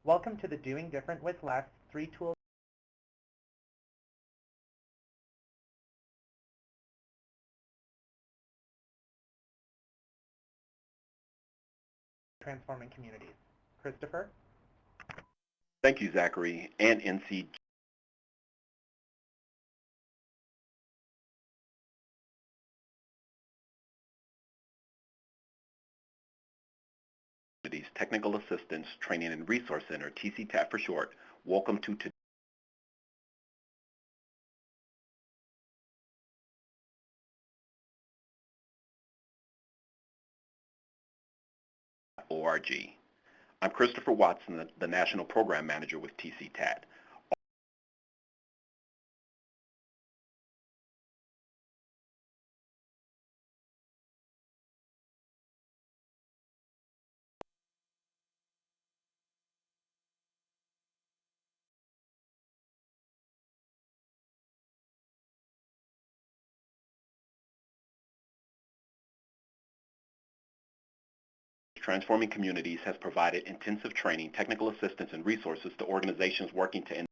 Welcome to the Doing Different with Less 3 Tools Transforming Communities. Christopher? Thank you, Zachary, and NC Technical Assistance Training and Resource Center, TC-TAT for short. Welcome to .org. I'm Christopher Watson, the National Program Manager with TC-TAT. Transforming Communities has provided intensive training, technical assistance, and resources to organizations working to end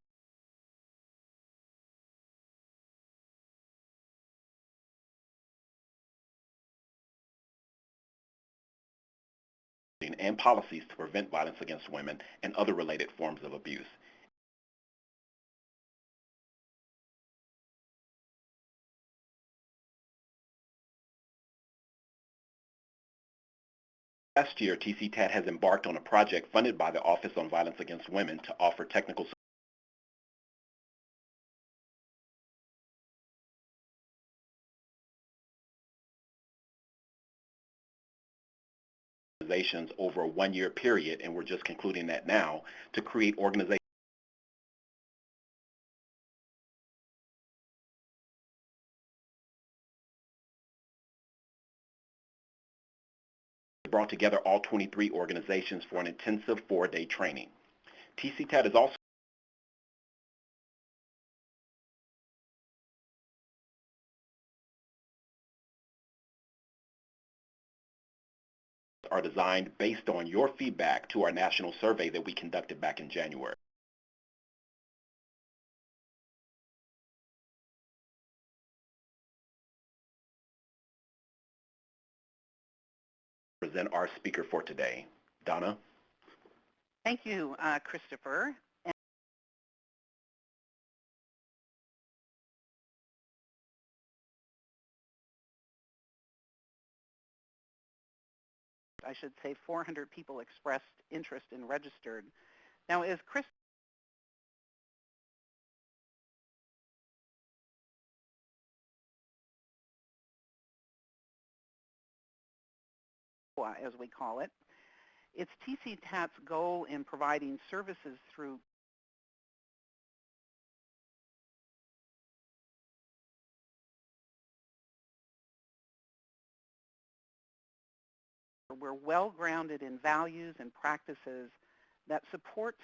and policies to prevent violence against women and other related forms of abuse. Last year, TC-TAT has embarked on a project funded by the Office on Violence Against Women to offer technical organizations over a one-year period, and we're just concluding that now, to create organizations brought together all 23 organizations for an intensive 4-day training. TC-TAT is also are designed based on your feedback to our national survey that we conducted back in January. Present our speaker for today. Donna? Thank you, Christopher. I should say 400 people expressed interest and registered. Now, as Chris as we call it, it's TC-TAT's goal in providing services through we're well-grounded in values and practices that support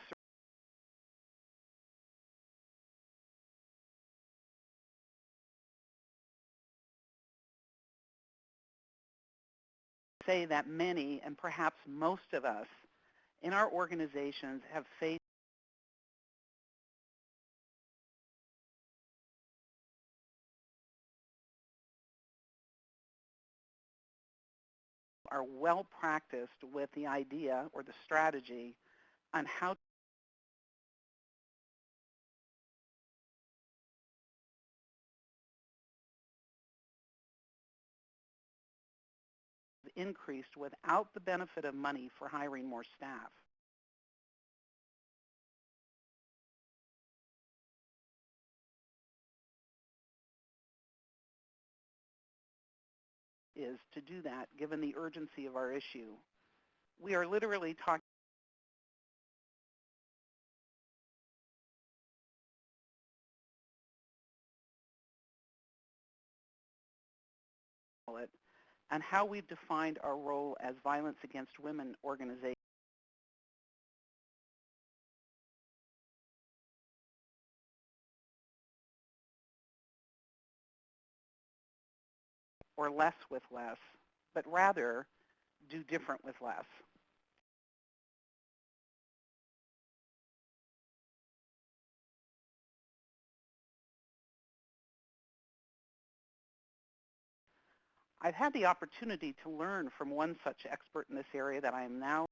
say that many and perhaps most of us in our organizations have faced are well practiced with the idea or the strategy on how to increase without the benefit of money for hiring more staff. Is to do that given the urgency of our issue. We are literally talking on how we've defined our role as violence against women organizations or less with less, but rather do different with less. I've had the opportunity to learn from one such expert in this area that I am now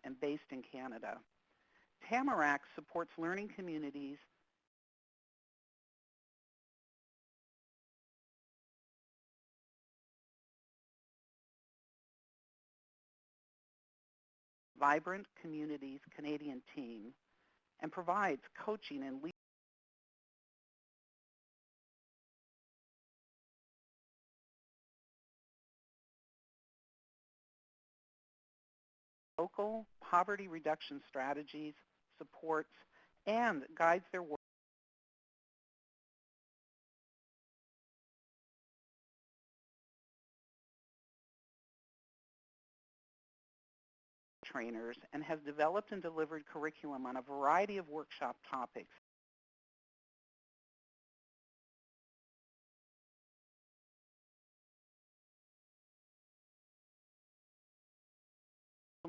and based in Canada. Tamarack supports learning communities Vibrant Communities Canadian team and provides coaching and local poverty reduction strategies, supports, and guides their work trainers and has developed and delivered curriculum on a variety of workshop topics.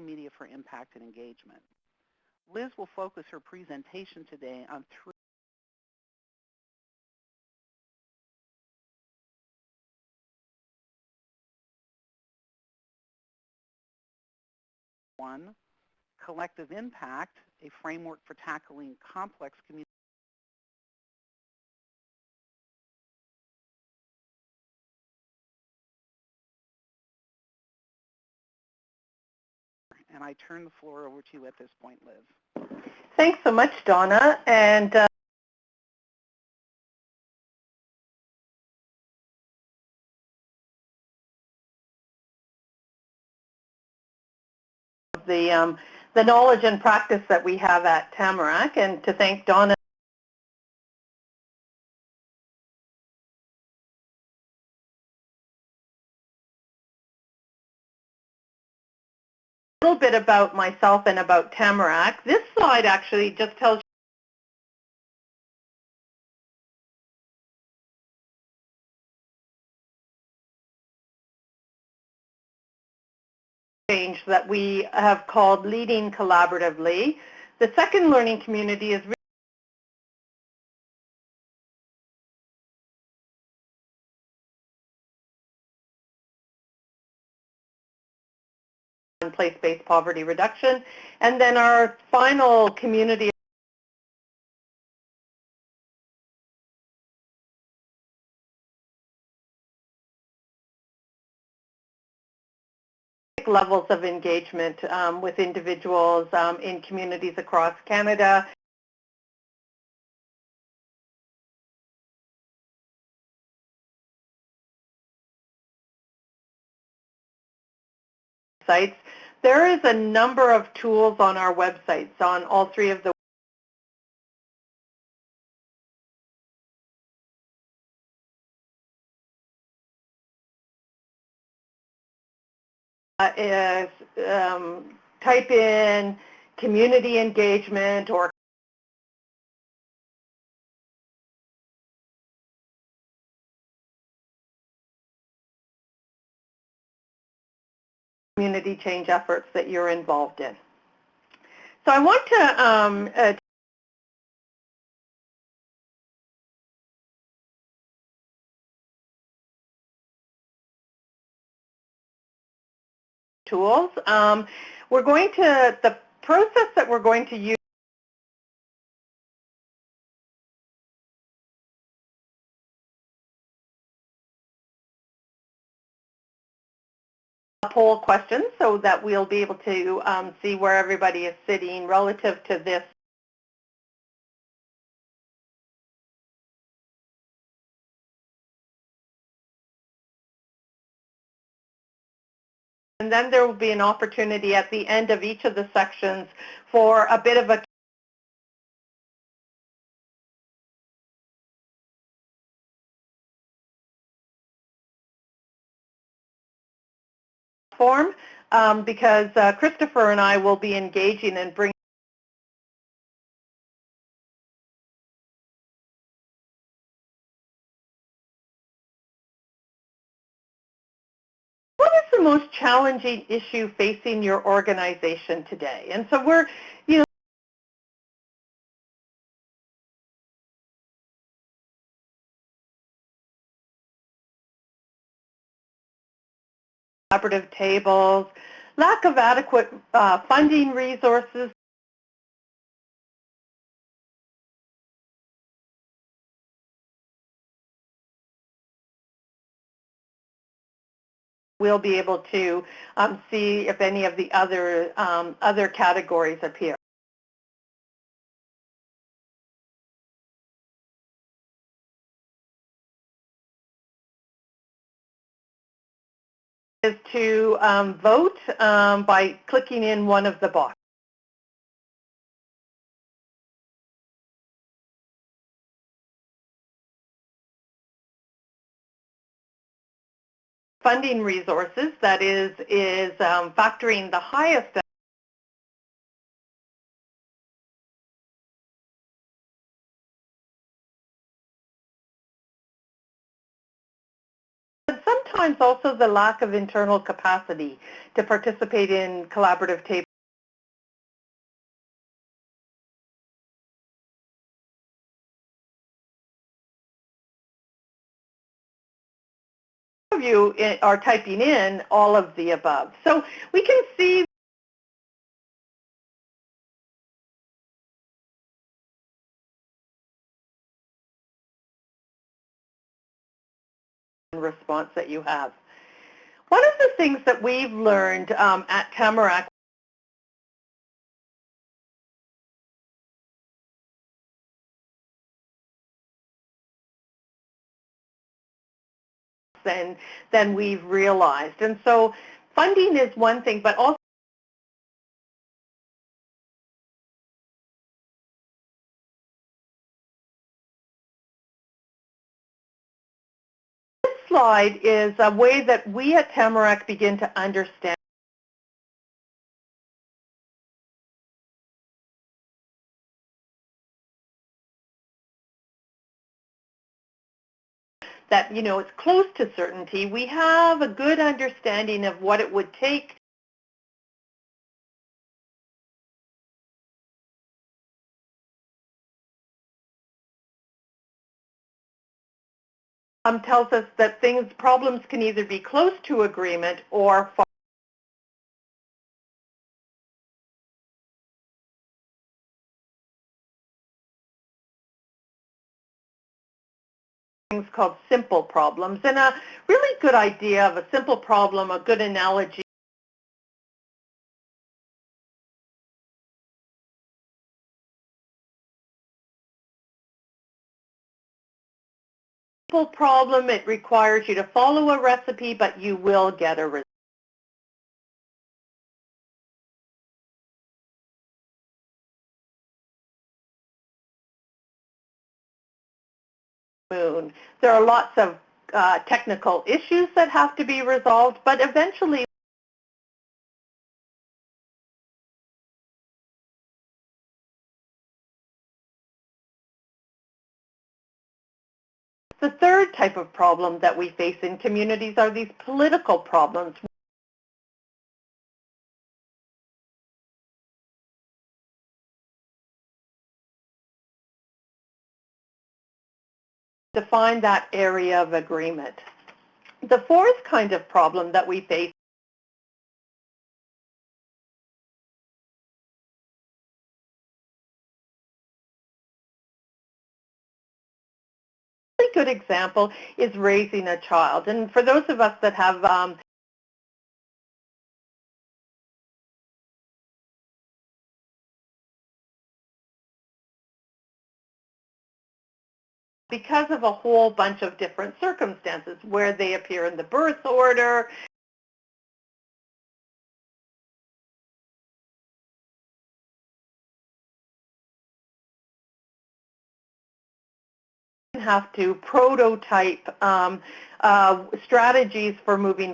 Media for impact and engagement. Liz will focus her presentation today on three. One, collective impact, a framework for tackling complex community. And I turn the floor over to you at this point, Liz. Thanks so much, Donna. And the knowledge and practice that we have at Tamarack, and to thank Donna a little bit about myself and about Tamarack. This slide actually just tells change that we have called Leading Collaboratively. The second learning community is place-based poverty reduction. And then our final community levels of engagement with individuals in communities across Canada. Sites. There is a number of tools on our websites on all three of the type in community engagement or community change efforts that you're involved in. So I want to tools. The process that we're going to use poll questions so that we'll be able to see where everybody is sitting relative to this. And then there will be an opportunity at the end of each of the sections for a bit of a form because Christopher and I will be engaging and bringing is the most challenging issue facing your organization today? And so we're, collaborative tables, lack of adequate funding resources, we'll be able to see if any of the other categories appear. Is to vote by clicking in one of the boxes. Funding resources, that is factoring the highest. But sometimes also the lack of internal capacity to participate in collaborative tables. Of you are typing in all of the above. So we can see the response that you have. One of the things that we've learned at Tamarack than we've realized. And so funding is one thing, but also this slide is a way that we at Tamarack begin to understand that, it's close to certainty. We have a good understanding of what it would take tells us that problems can either be close to agreement or far. Things called simple problems. And a really good idea of a simple problem, a good analogy, simple problem, it requires you to follow a recipe, but you will get a result. There are lots of technical issues that have to be resolved, but eventually the third type of problem that we face in communities are these political problems. Define that area of agreement. The fourth kind of problem that we face a really good example is raising a child. And for those of us that have because of a whole bunch of different circumstances, where they appear in the birth order, have to prototype strategies for moving.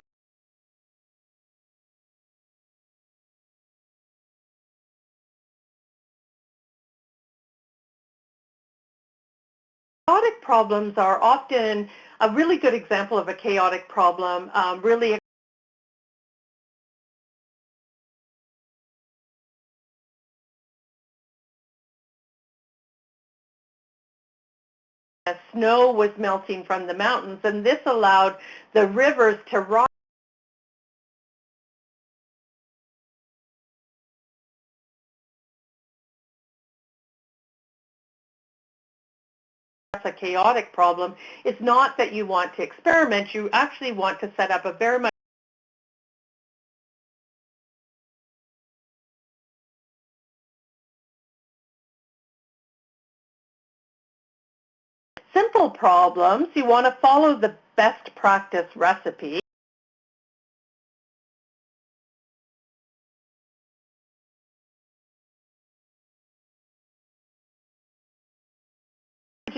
Chaotic problems are often a really good example of a chaotic problem, really snow was melting from the mountains, and this allowed the rivers to rise. That's a chaotic problem. It's not that you want to experiment. You actually want to set up a very much simple problems. You want to follow the best practice recipe.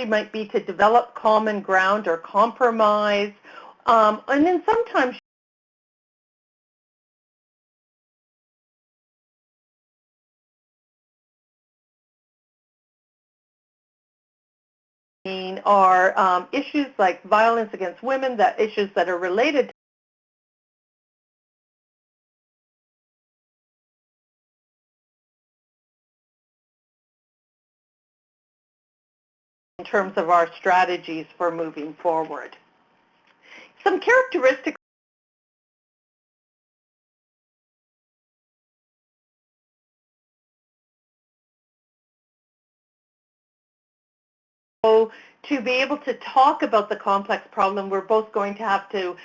Might be to develop common ground or compromise, and then sometimes are issues like violence against women, that issues that are related in terms of our strategies for moving forward. Some characteristics to be able to talk about the complex problem, we're both going to have to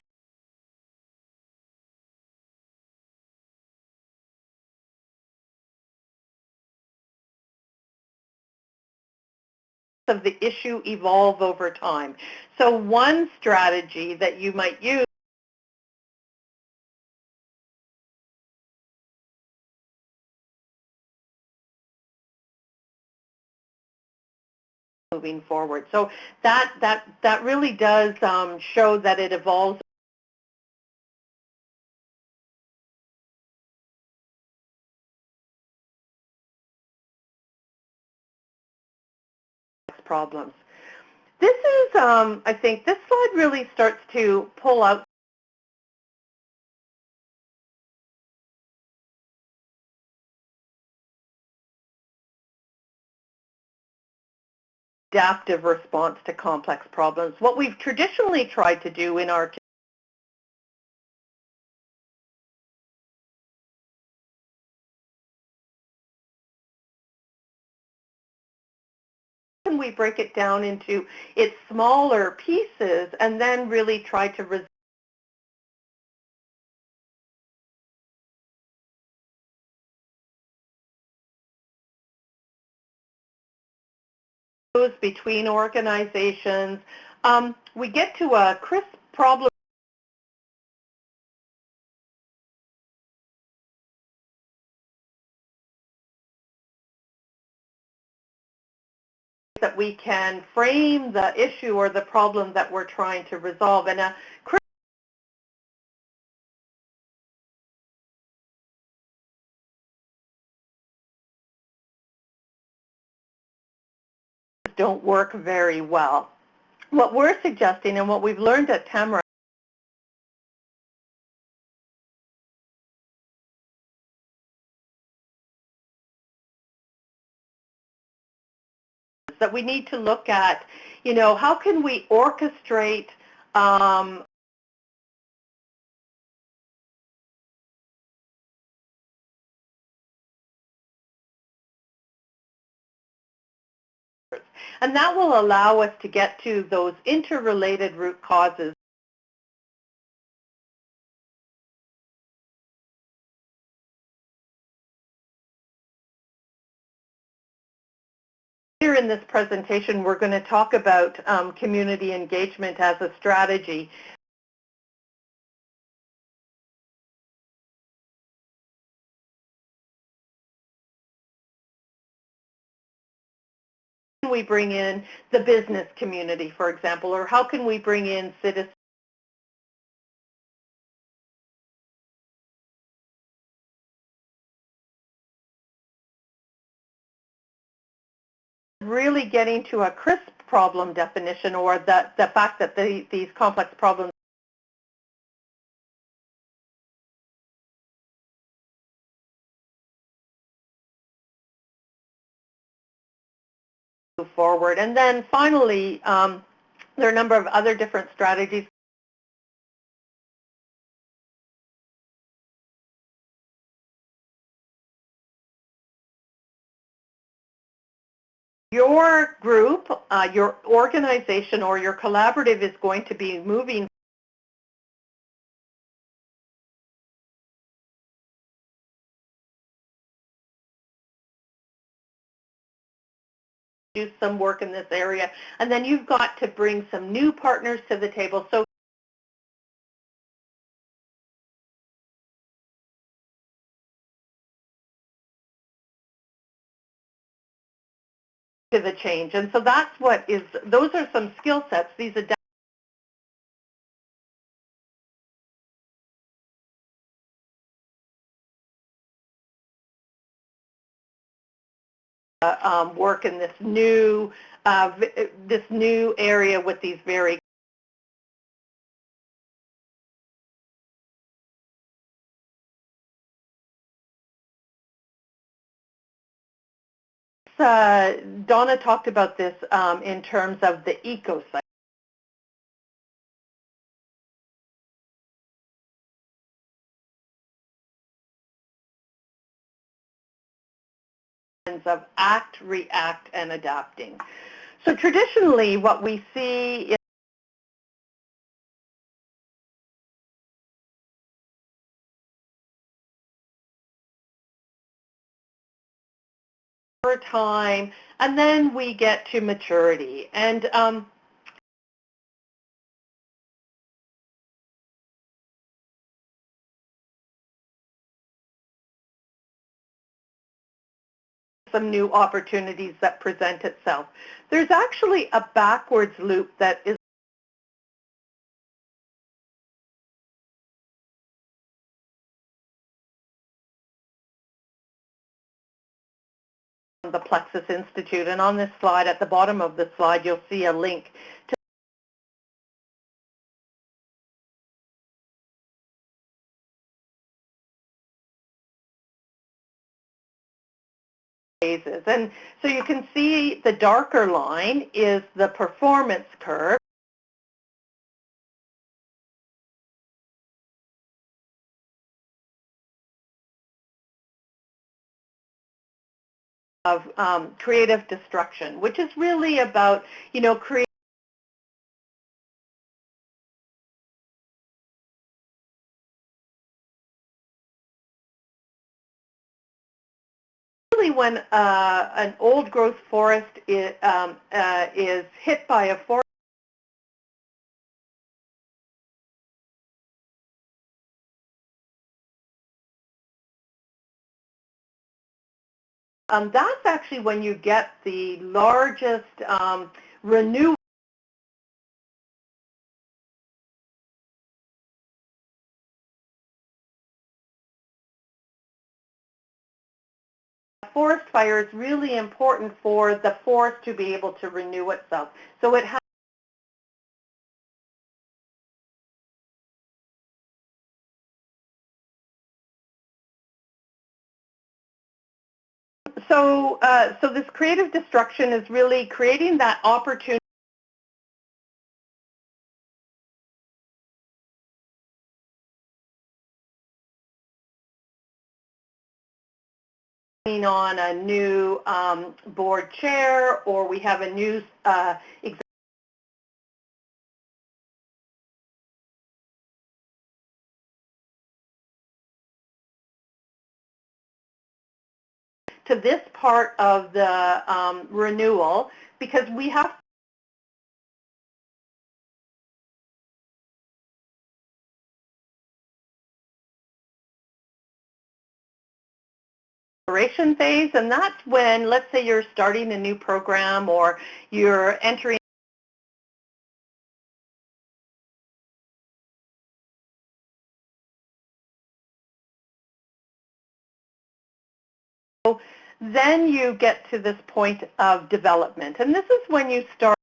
of the issue evolve over time. So one strategy that you might use moving forward. So that really does show that it evolves problems. This is, I think, this slide really starts to pull out adaptive response to complex problems. What we've traditionally tried to do in our we break it down into its smaller pieces and then really try to resolve those between organizations. We get to a crisp problem that we can frame the issue or the problem that we're trying to resolve. And a don't work very well. What we're suggesting and what we've learned at Tamarack is that we need to look at, how can we orchestrate and that will allow us to get to those interrelated root causes. Here in this presentation, we're going to talk about community engagement as a strategy. We bring in the business community, for example, or how can we bring in citizens? Really getting to a crisp problem definition, or the fact that these complex problems move forward. And then finally, There are a number of other different strategies. Your group, your organization, or your collaborative is going to be moving to do some work in this area, and then you've got to bring some new partners to the table. So to the change, and so that's what is, those are some skill sets, these work in this new area with these very Donna talked about this in terms of the ecosystem of act, react, and adapting. So traditionally what we see over time, and then we get to maturity. And some new opportunities that present itself. There's actually a backwards loop that is the Plexus Institute, and on this slide, at the bottom of the slide, you'll see a link to phases. And so you can see the darker line is the performance curve. Of creative destruction, which is really about, creating really when an old growth forest is hit by a forest, that's actually when you get the largest renewal forest fire is really important for the forest to be able to renew itself. So it has so this creative destruction is really creating that opportunity on a new board chair, or we have a new to this part of the renewal, because we have exploration phase, and that's when, let's say you're starting a new program or you're entering then you get to this point of development, and this is when you start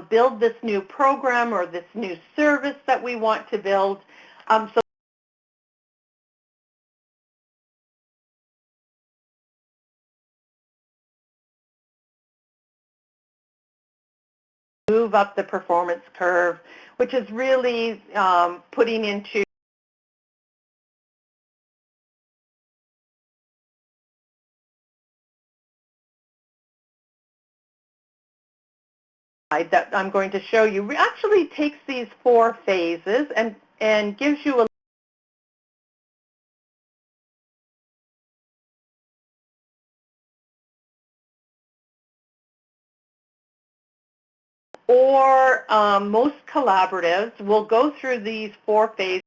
build this new program or this new service that we want to build. So move up the performance curve, which is really putting into that I'm going to show you actually takes these 4 phases and gives you a most collaboratives will go through these 4 phases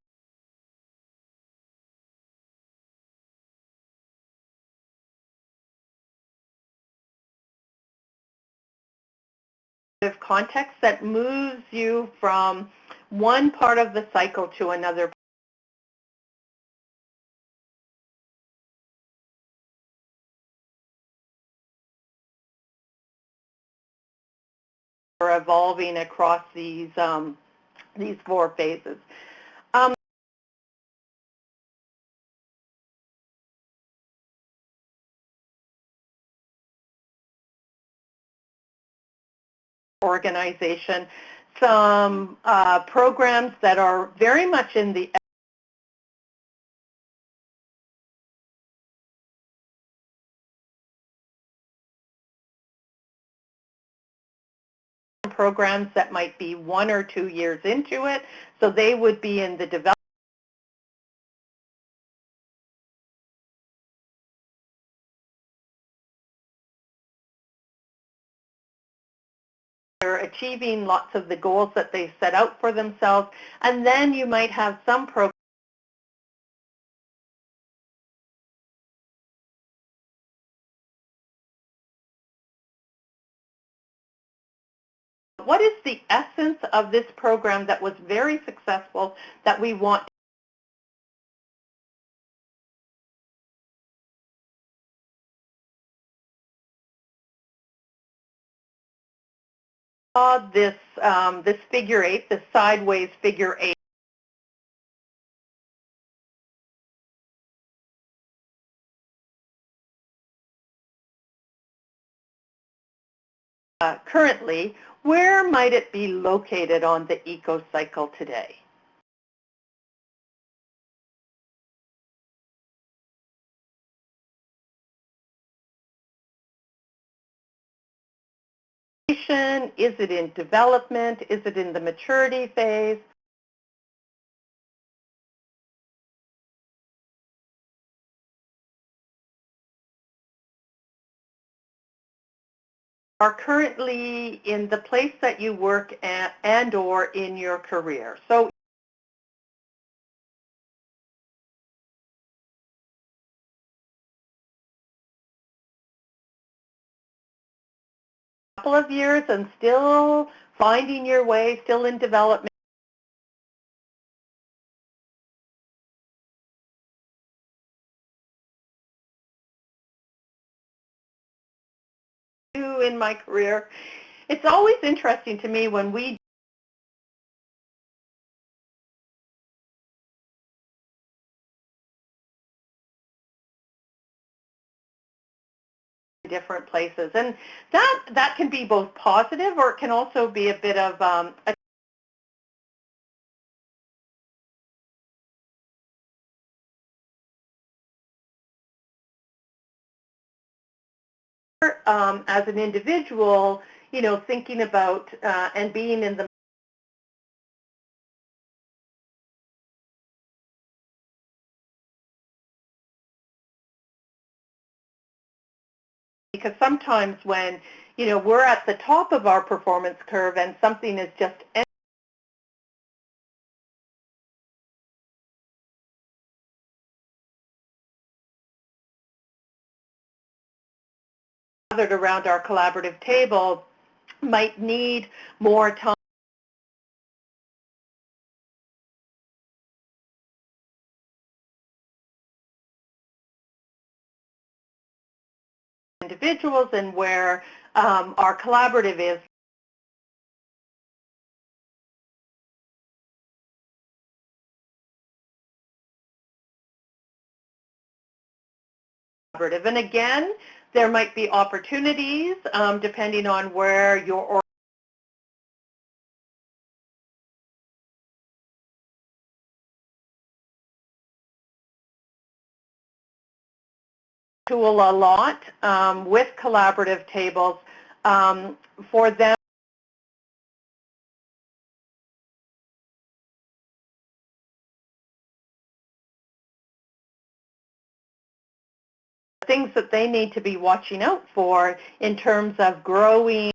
of context that moves you from one part of the cycle to another. Or evolving across these 4 phases. Organization, some programs that are very much in the programs that might be 1 or 2 years into it, so they would be in the development. They're achieving lots of the goals that they set out for themselves, and then you might have some programs what is the essence of this program that was very successful that we want this this figure 8, this sideways figure 8. Currently, where might it be located on the eco-cycle today? Is it in development? Is it in the maturity phase? Are currently in the place that you work at and or in your career. So a couple of years and still finding your way, still in development. In my career, it's always interesting to me when we different places, and that can be both positive or it can also be a bit of as an individual, you know, thinking about and being in the because sometimes when, you know, we're at the top of our performance curve and something is just gathered around our collaborative table might need more time individuals and where our collaborative is collaborative. And again, there might be opportunities depending on where your tool a lot with collaborative tables for them things that they need to be watching out for in terms of growing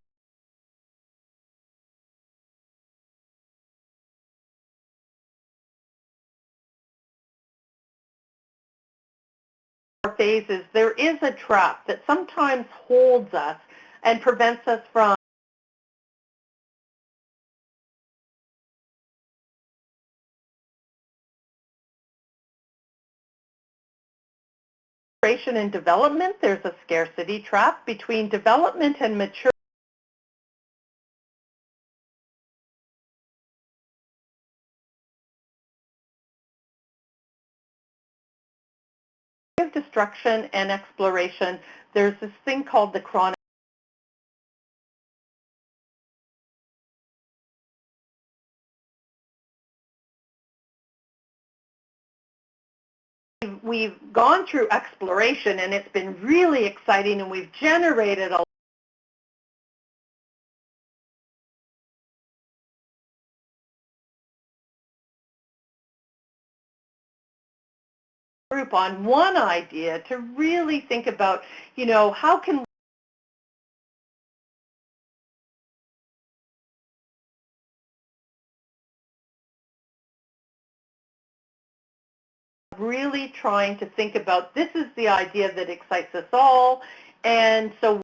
phases. There is a trap that sometimes holds us and prevents us from maturation and development. There's a scarcity trap between development and maturity. Of destruction and exploration, there's this thing called the chronic. We've gone through exploration and it's been really exciting and we've generated a group on one idea to really think about, you know, how can really trying to think about this is the idea that excites us all, and so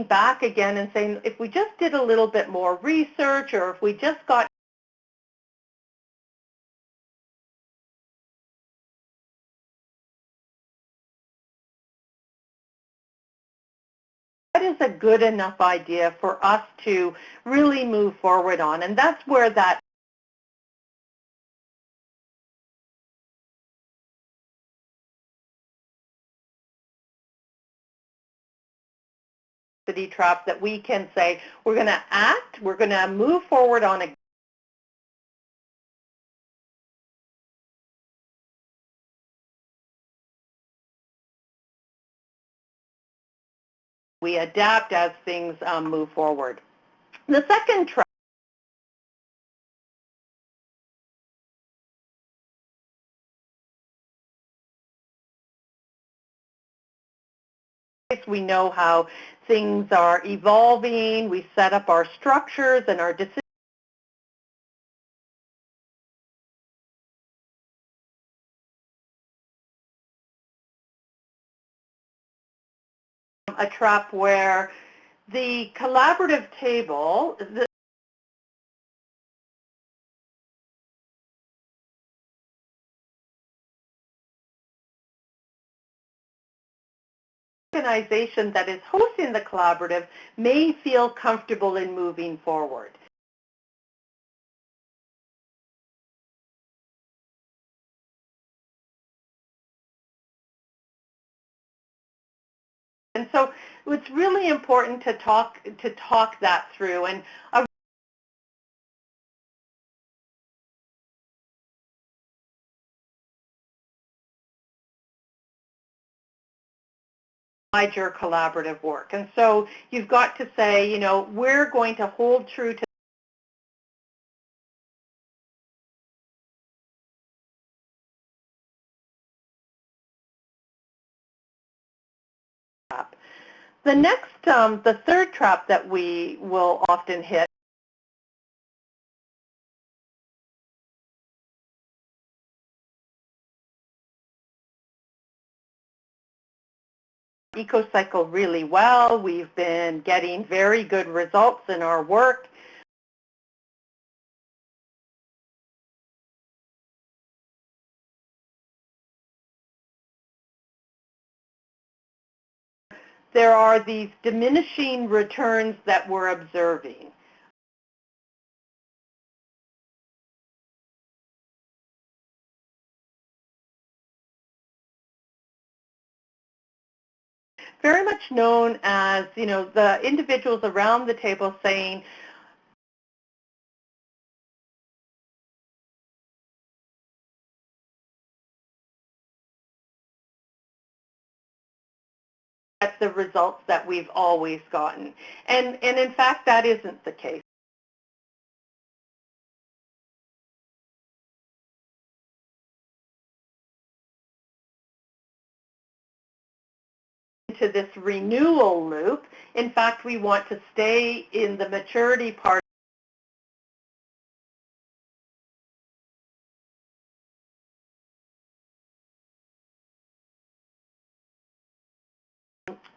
back again and saying if we just did a little bit more research or if we just got that is a good enough idea for us to really move forward on, and that's where that city trap that we can say we're going to act, we're going to move forward on we adapt as things move forward. The second trap is we know how things are evolving, we set up our structures and our decisions. A trap where the collaborative table, the organization that is hosting the collaborative may feel comfortable in moving forward. And so it's really important to talk that through. And your collaborative work. And so you've got to say, you know, we're going to hold true to that. The next, the third trap that we will often hit eco-cycle really well. We've been getting very good results in our work. There are these diminishing returns that we're observing. Very much known as, you know, the individuals around the table saying, get the results that we've always gotten. And in fact, that isn't the case. To this renewal loop, in fact, we want to stay in the maturity part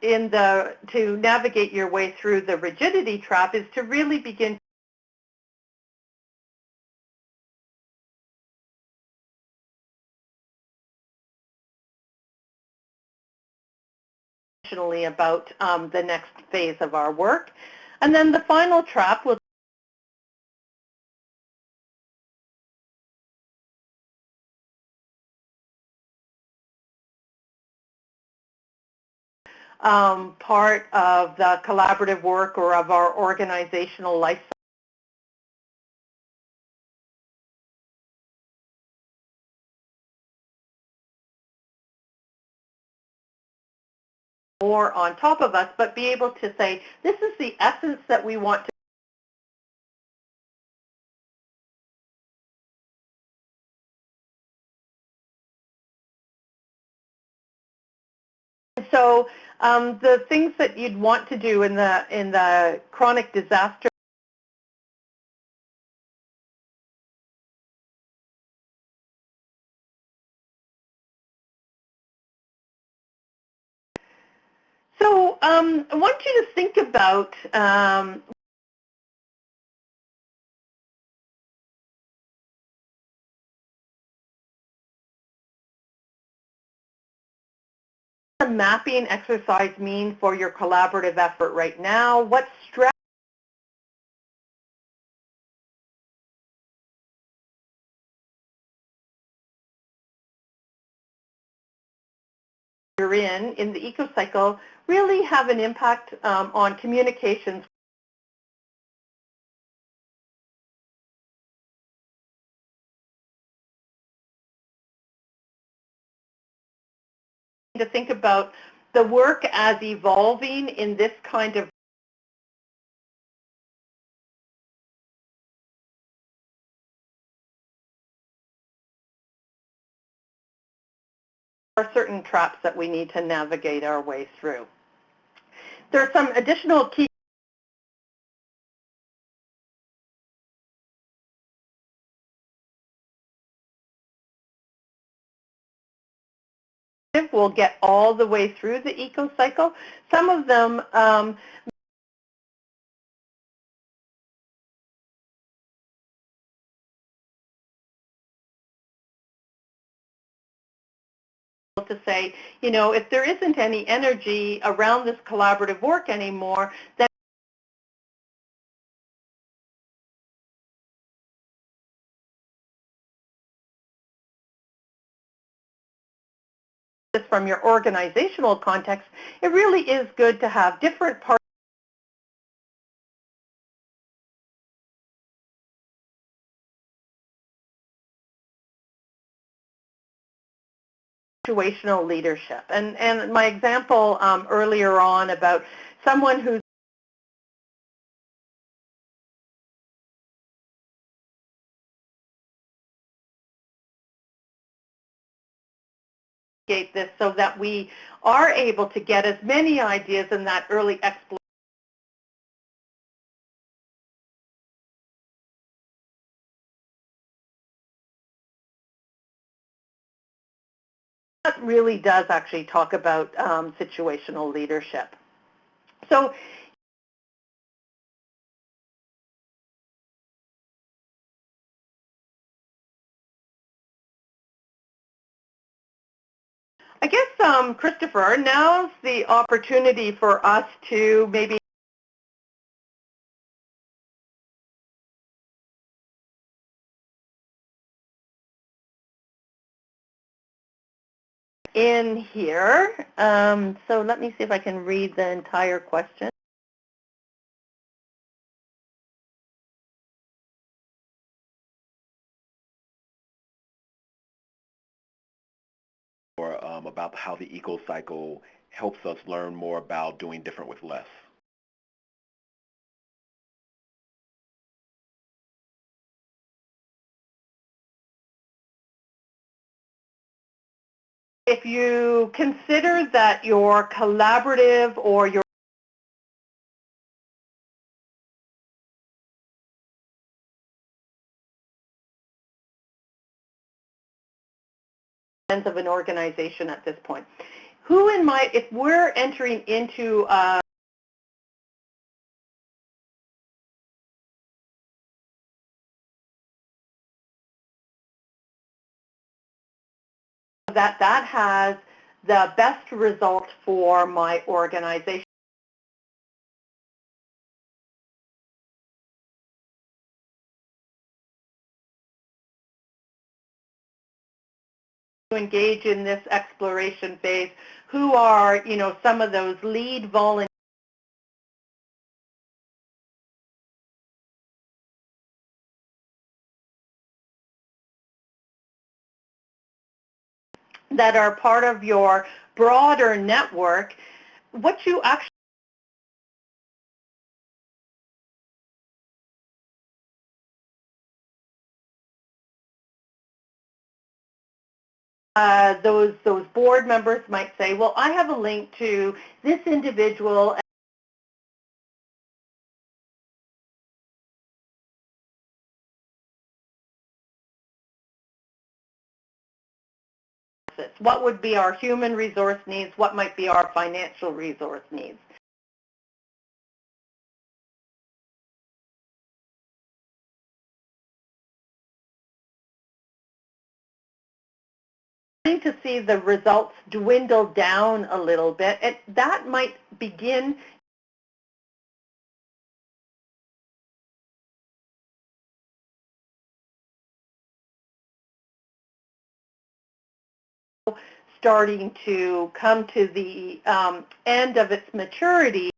to navigate your way through the rigidity trap is to really begin about the next phase of our work. And then the final trap will part of the collaborative work or of our organizational life more on top of us, but be able to say, this is the essence that we want to so the things that you'd want to do in the chronic disaster so I want you to think about what the mapping exercise mean for your collaborative effort right now? What stress you're in the ecocycle really have an impact on communications to think about the work as evolving in this kind of are certain traps that we need to navigate our way through. There are some additional key we'll get all the way through the ecocycle. Some of them to say, you know, if there isn't any energy around this collaborative work anymore, then from your organizational context, it really is good to have different parts of situational leadership. And my example earlier on about someone who's this so that we are able to get as many ideas in that early exploration that really does actually talk about situational leadership. So I guess, Christopher, now's the opportunity for us to maybe in here. So let me see if I can read the entire question. Or about how the eco cycle helps us learn more about doing different with less. If you consider that your collaborative or your sense of an organization at this point, if we're entering into that has the best result for my organization. To engage in this exploration phase, who are, some of those lead volunteers that are part of your broader network. What you actually those board members might say, well, I have a link to this individual what would be our human resource needs, what might be our financial resource needs. To see the results dwindle down a little bit, that might begin starting to come to the end of its maturity.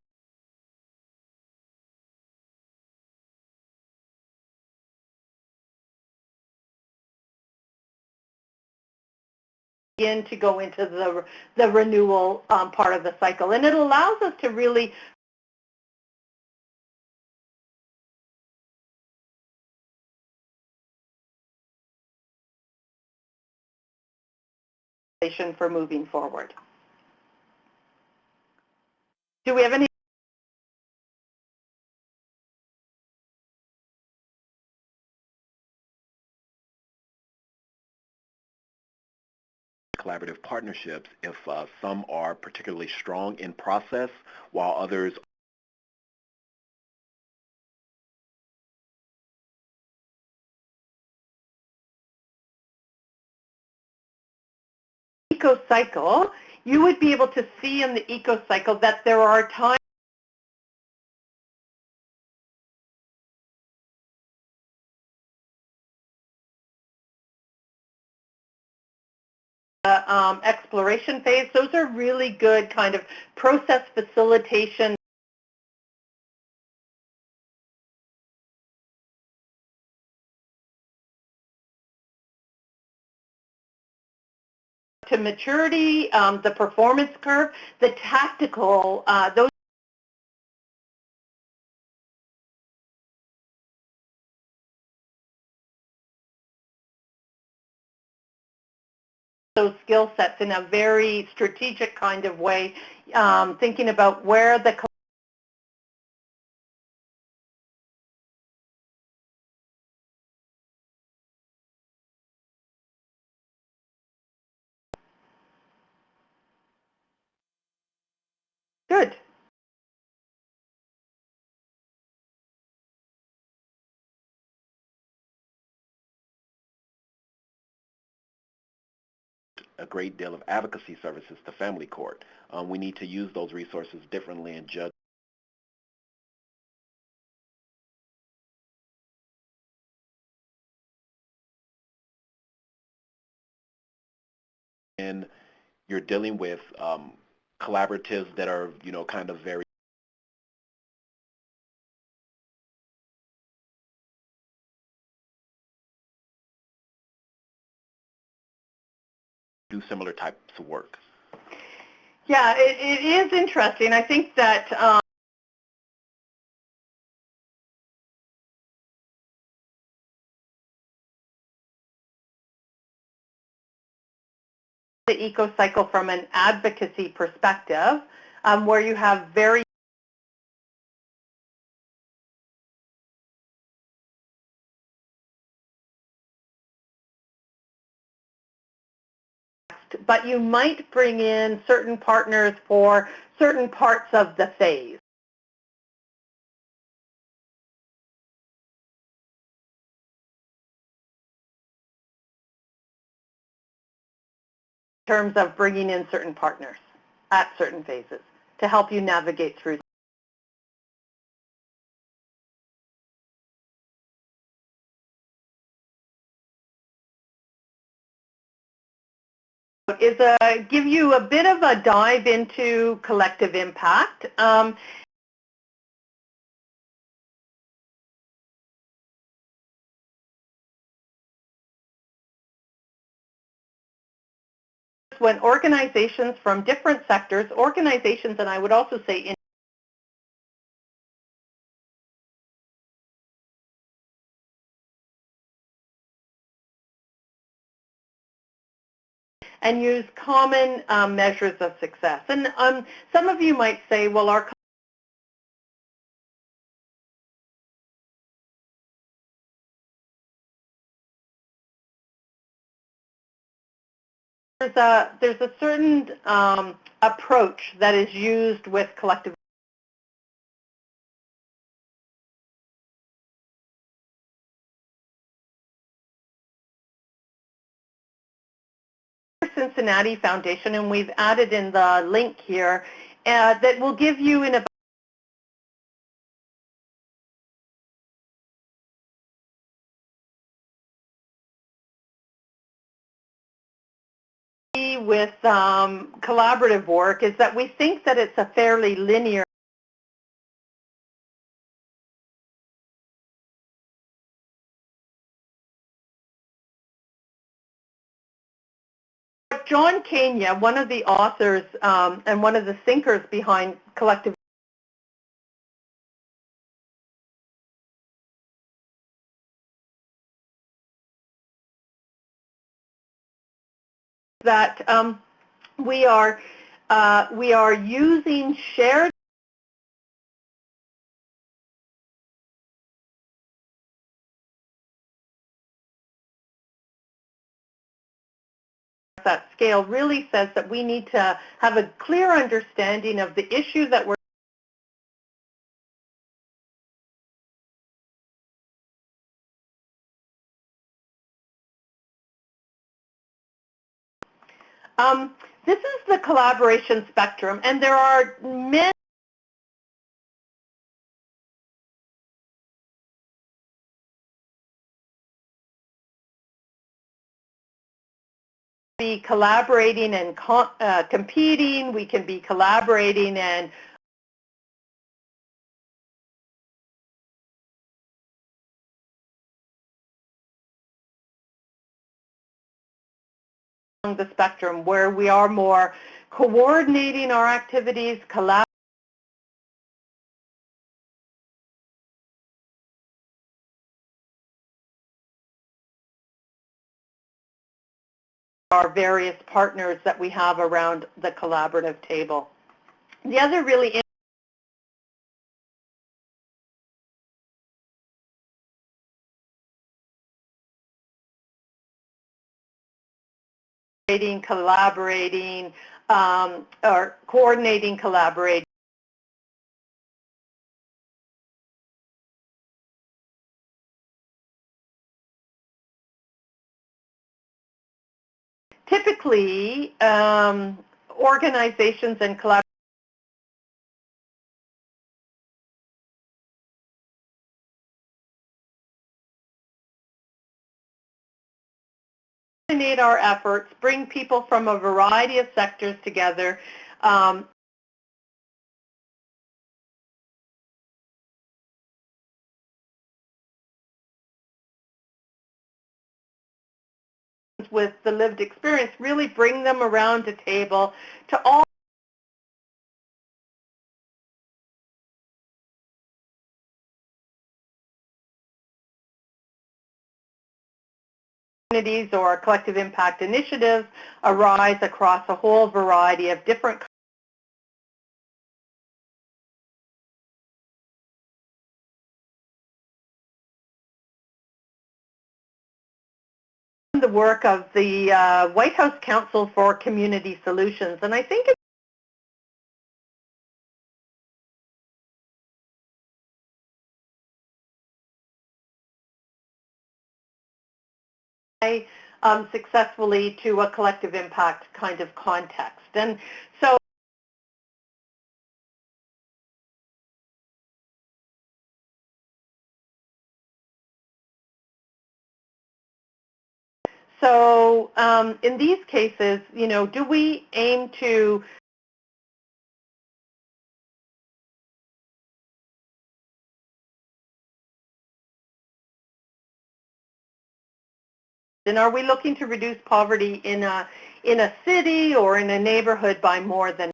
Begin to go into the renewal part of the cycle, and it allows us to really for moving forward. Do we have any collaborative partnerships if some are particularly strong in process while others eco cycle, you would be able to see in the eco cycle that there are times exploration phase. Those are really good kind of process facilitation to maturity, the performance curve, the tactical, those skill sets in a very strategic kind of way, thinking about where the good. a great deal of advocacy services to family court. We need to use those resources differently and judge and you're dealing with collaboratives that are, kind of very do similar types of work? Yeah, it is interesting. I think that the eco-cycle from an advocacy perspective, where you have very but you might bring in certain partners for certain parts of the phase. In terms of bringing in certain partners at certain phases to help you navigate through. Is give you a bit of a dive into collective impact. When organizations from different sectors, organizations, and I would also say and use common measures of success. And some of you might say, well, our there's a certain approach that is used with collective Cincinnati Foundation, and we've added in the link here that will give you in about with collaborative work is that we think that it's a fairly linear John Kenya, one of the authors and one of the thinkers behind collective that we are using shared that scale really says that we need to have a clear understanding of the issue that we're this is the collaboration spectrum, and there are many be collaborating and competing. We can be collaborating and along the spectrum where we are more coordinating our activities, our various partners that we have around the collaborative table. The other really collaborating, or coordinating, collaborating. Typically, organizations and collaborators coordinate our efforts, bring people from a variety of sectors together, with the lived experience, really bring them around a table to all communities or collective impact initiatives arise across a whole variety of different the work of the White House Council for Community Solutions. And I think it's successfully to a collective impact kind of context. And so in these cases, do we aim to and are we looking to reduce poverty in a city or in a neighborhood by more than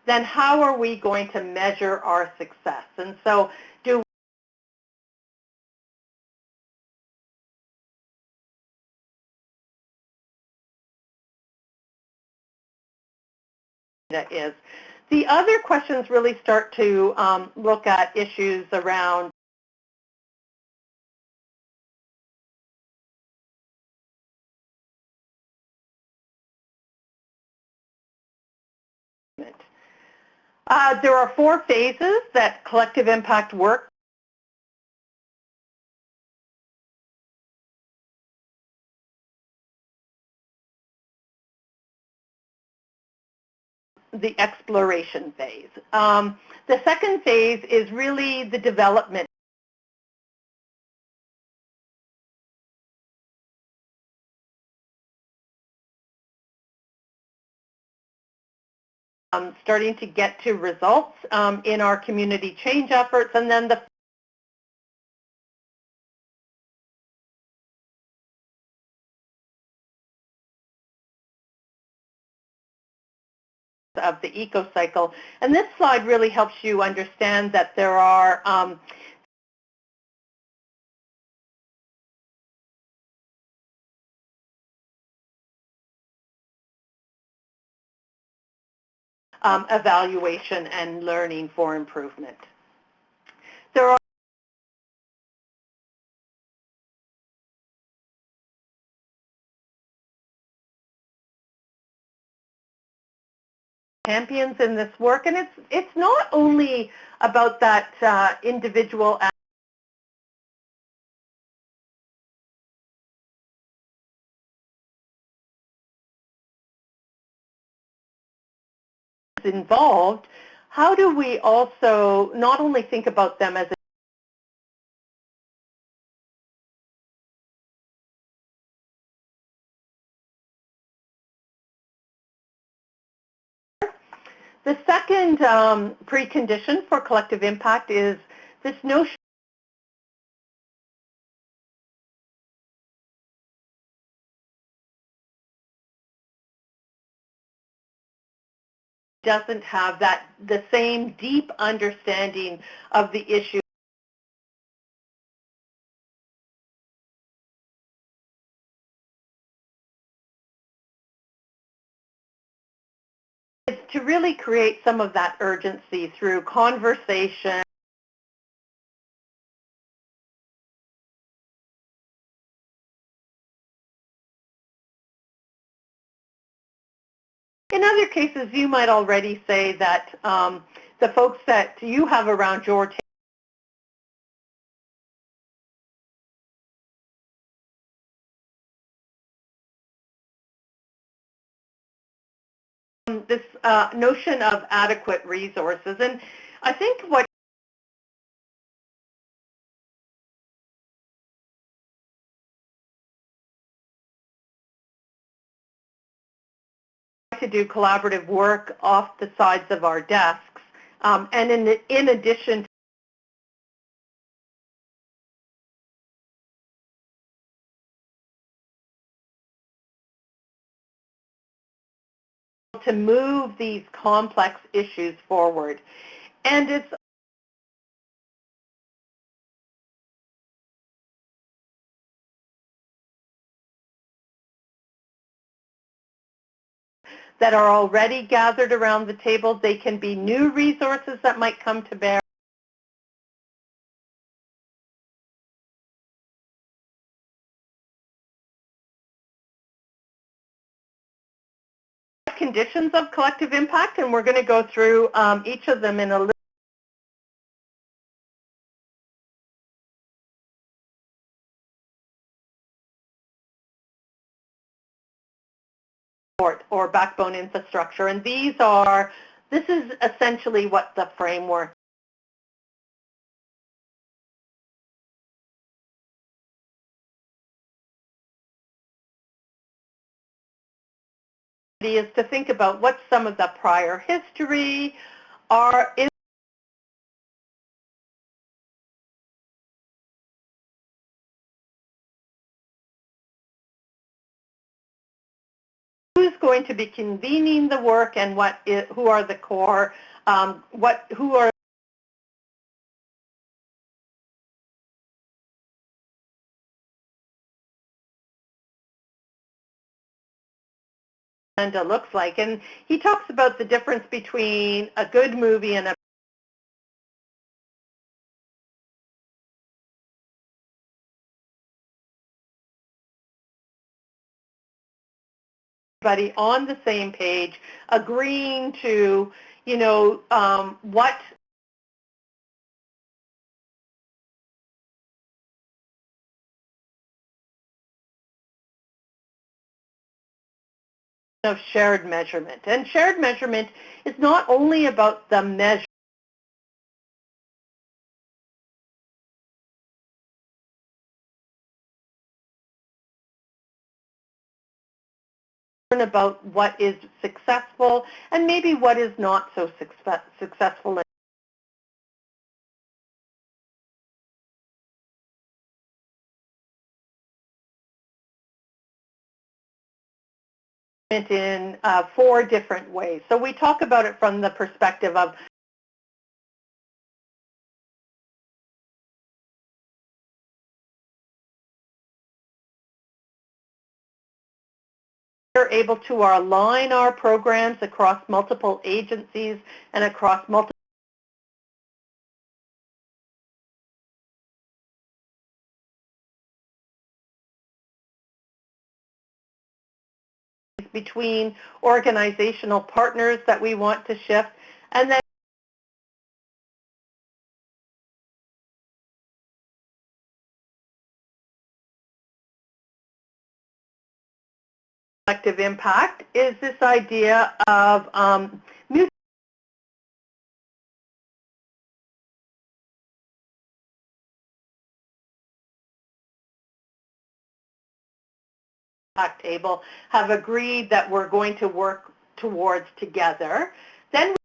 then how are we going to measure our success? And so do that is. The other questions really start to look at issues around there are 4 phases that collective impact work the exploration phase. The second phase is really the development starting to get to results in our community change efforts, and then the of the eco-cycle. And this slide really helps you understand that there are evaluation and learning for improvement. There are champions in this work, and it's not only about that individual involved. How do we also not only think about them as the second precondition for collective impact is this notion doesn't have the same deep understanding of the issue is to really create some of that urgency through conversation. In other cases, you might already say that the folks that you have around your table this notion of adequate resources. And I think what to do collaborative work off the sides of our desks. And in addition to move these complex issues forward. And it's that are already gathered around the table. They can be new resources that might come to bear. Conditions of collective impact, and we're going to go through each of them in a little or backbone infrastructure. And this is essentially what the framework is, to think about what some of the prior history is who's going to be convening the work and who are the core, who are agenda looks like. And he talks about the difference between a good movie and everybody on the same page, agreeing to, what of shared measurement. And shared measurement is not only about the measure about what is successful and maybe what is not so successful in 4 different ways. So we talk about it from the perspective of we're able to align our programs across multiple agencies and across multiple between organizational partners that we want to shift, and then collective impact is this idea of mutual impact table have agreed that we're going to work towards together. Then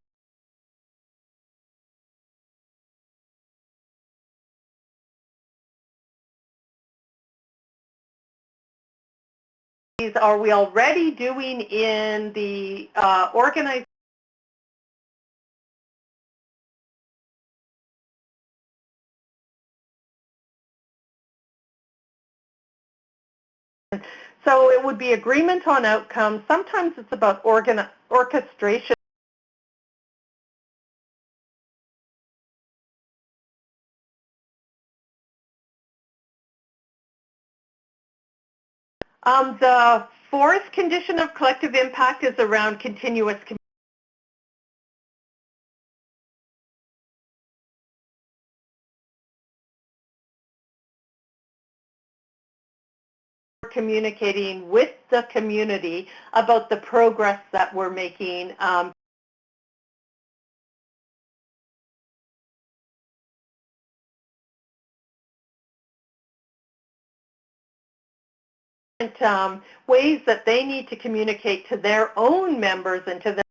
are we already doing in the organization so it would be agreement on outcomes. Sometimes it's about orchestration. The 4th condition of collective impact is around continuous communicating with the community about the progress that we're making ways that they need to communicate to their own members and to their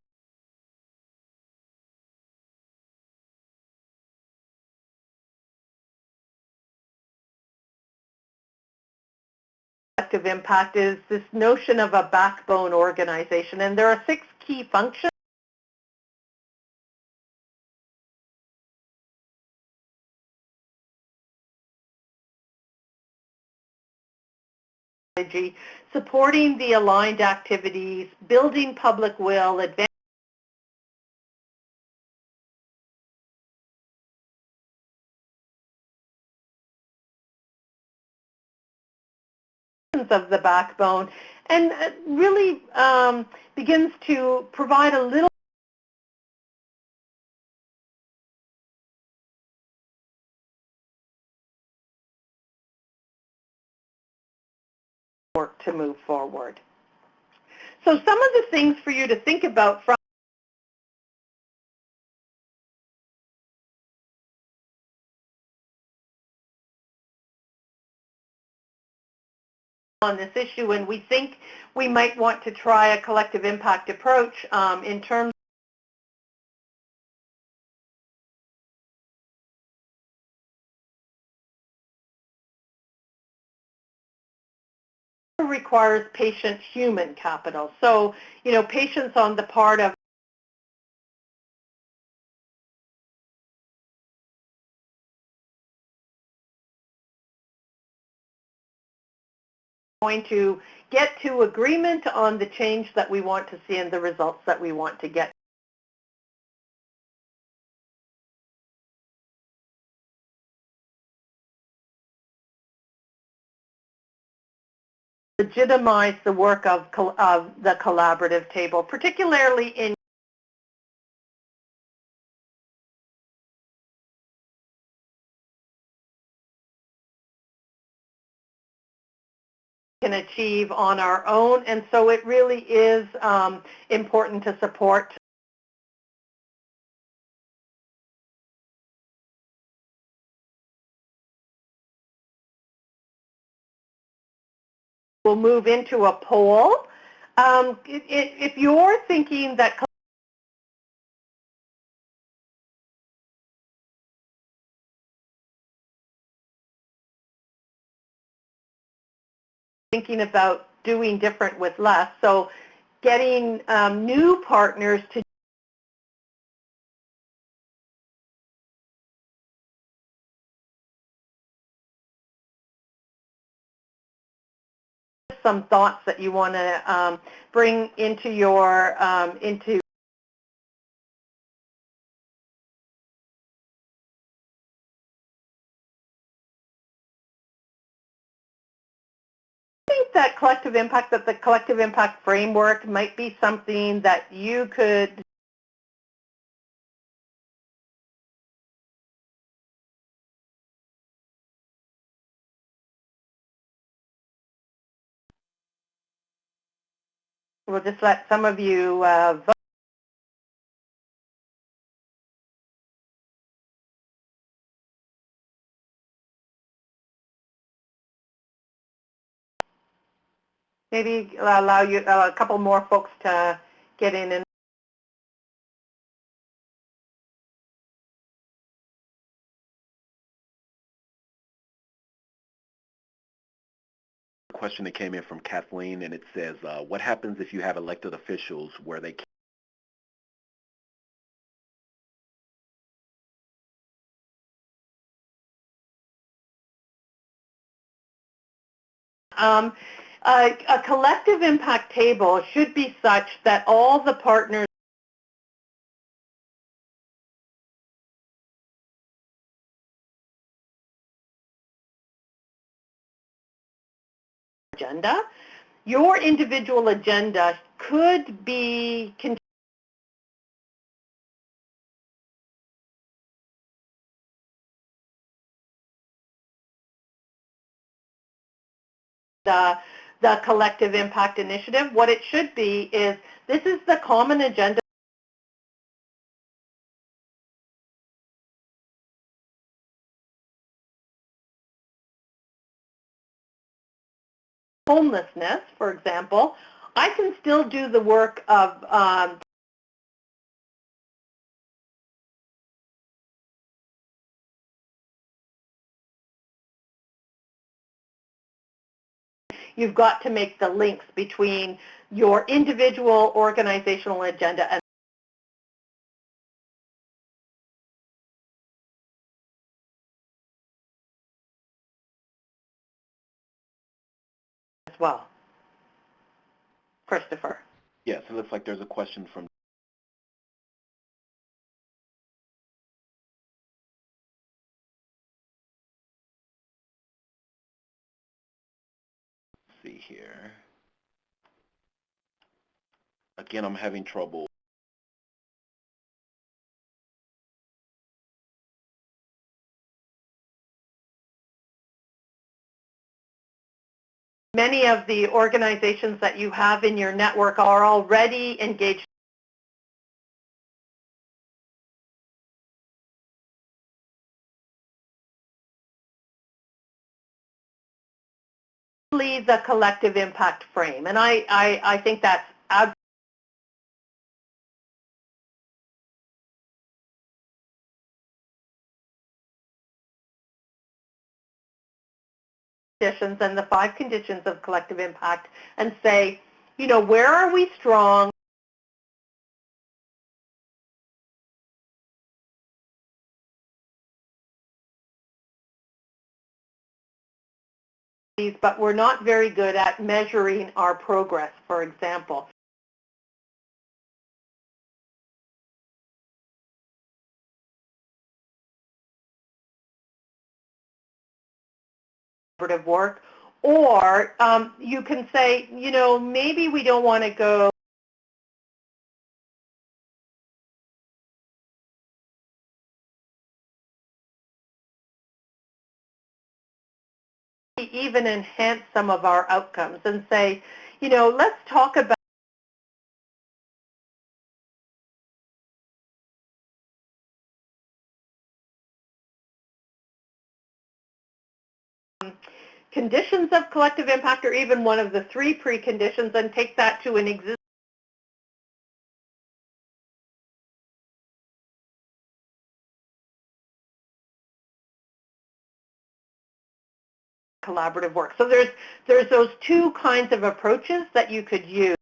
collective impact is this notion of a backbone organization. And there are 6 key functions supporting the aligned activities, building public will, advancing of the backbone, and really begins to provide a little work to move forward. So some of the things for you to think about from on this issue, and we think we might want to try a collective impact approach in terms of requires patient human capital. So, patience on the part of going to get to agreement on the change that we want to see and the results that we want to get. Legitimize the work of the collaborative table, particularly in can achieve on our own, and so it really is important to support we'll move into a poll. If you're thinking that thinking about doing different with less, so getting new partners to some thoughts that you want to bring into your into I think that the collective impact framework might be something that you could we'll just let some of you vote. Maybe allow you a couple more folks to get in. And A question that came in from Kathleen, and it says, what happens if you have elected officials where they a collective impact table should be such that all the partners agenda. Your individual agenda could be the collective impact initiative. What it should be is this is the common agenda homelessness, for example, I can still do the work of you've got to make the links between your individual organizational agenda and as well. Christopher. Yes, it looks like there's a question from see here. Again, I'm having trouble. Many of the organizations that you have in your network are already engaged. The collective impact frame, and I think that's conditions and the 5 conditions of collective impact, and say, you know, where are we strong? But we're not very good at measuring our progress, for example. Collaborative work, or you can say, you know, maybe we don't want to go even enhance some of our outcomes and say, you know, let's talk about conditions of collective impact, or even one of the 3 preconditions, and take that to an existing collaborative work. So there's those 2 kinds of approaches that you could use.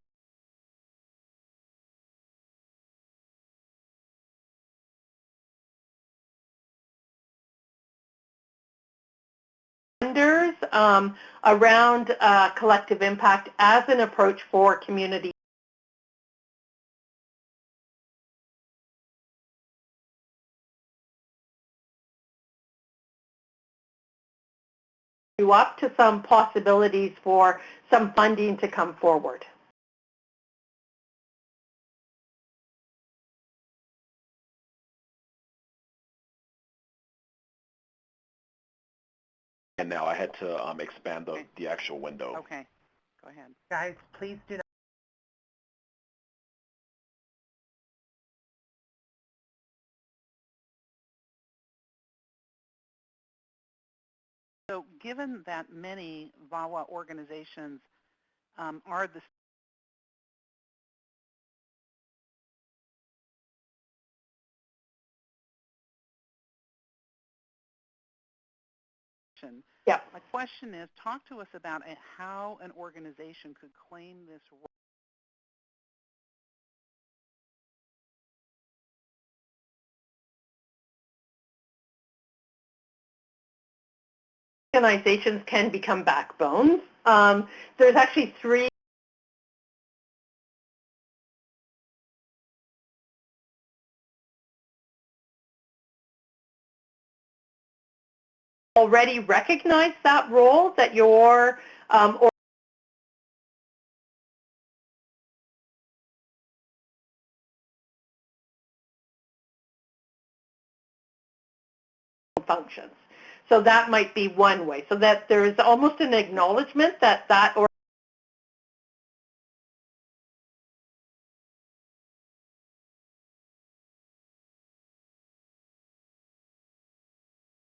Around collective impact as an approach for community up to some possibilities for some funding to come forward. And now I had to expand the actual window. Okay, go ahead. Guys, please do not. So given that many VAWA organizations are the Yeah. my question is, talk to us about how an organization could claim this role. Organizations can become backbones. There's actually 3 already recognize that role that your functions. So that might be one way. So that there is almost an acknowledgement that that or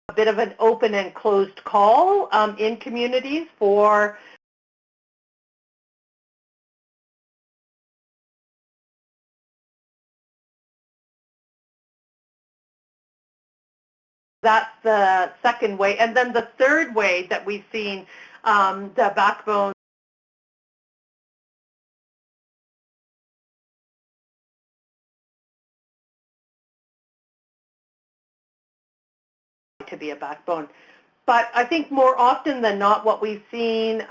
a bit of an open and closed call in communities for That's the second way. And then the third way that we've seen the backbone to be a backbone. But I think more often than not what we've seen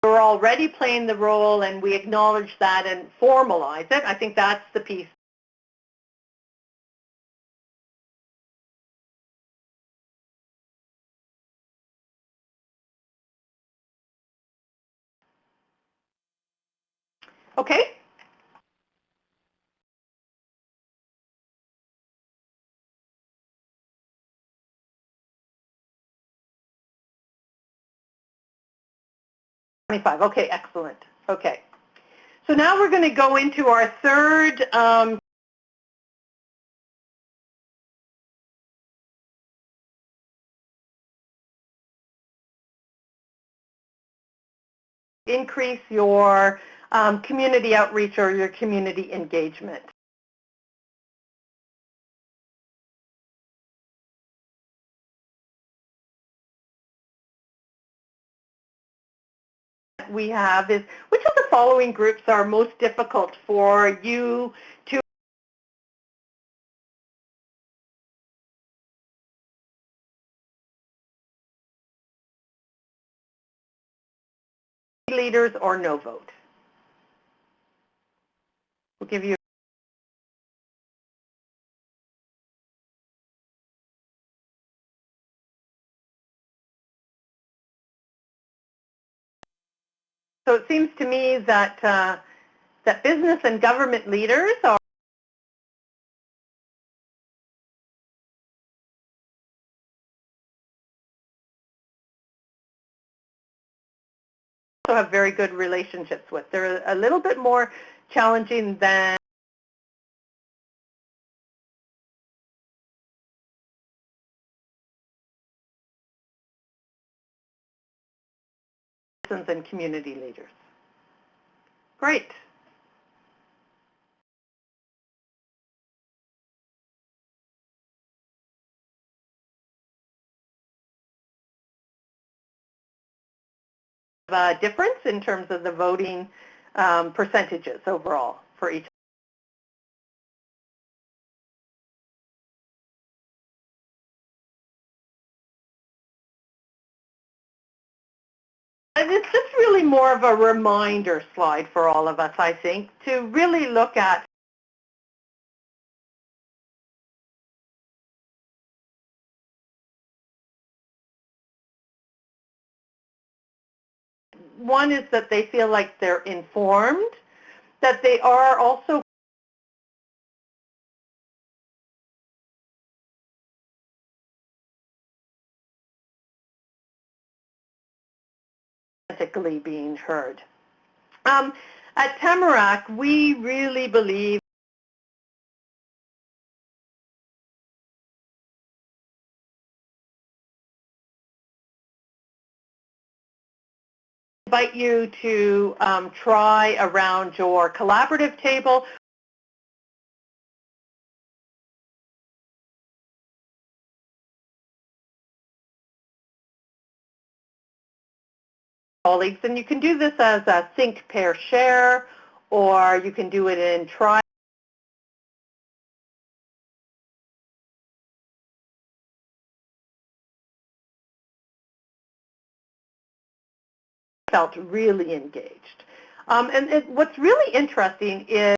we're already playing the role and we acknowledge that and formalize it. I think that's the piece. Okay. Okay, excellent. Okay. So now we're going to go into our third increase your community outreach or your community engagement. We have is which of the following groups are most difficult for you to leaders or no vote? We'll give you so it seems to me that that business and government leaders are also have very good relationships with. They're a little bit more challenging than citizens and community leaders. Great. Difference in terms of the voting percentages overall for each. And it's just really more of a reminder slide for all of us, I think, to really look at one is that they feel like they're informed, that they are also authentically being heard. At Tamarack, we really believe invite you to try around your collaborative table colleagues, and you can do this as a think, pair, share, or you can do it in try. Felt really engaged. What's really interesting is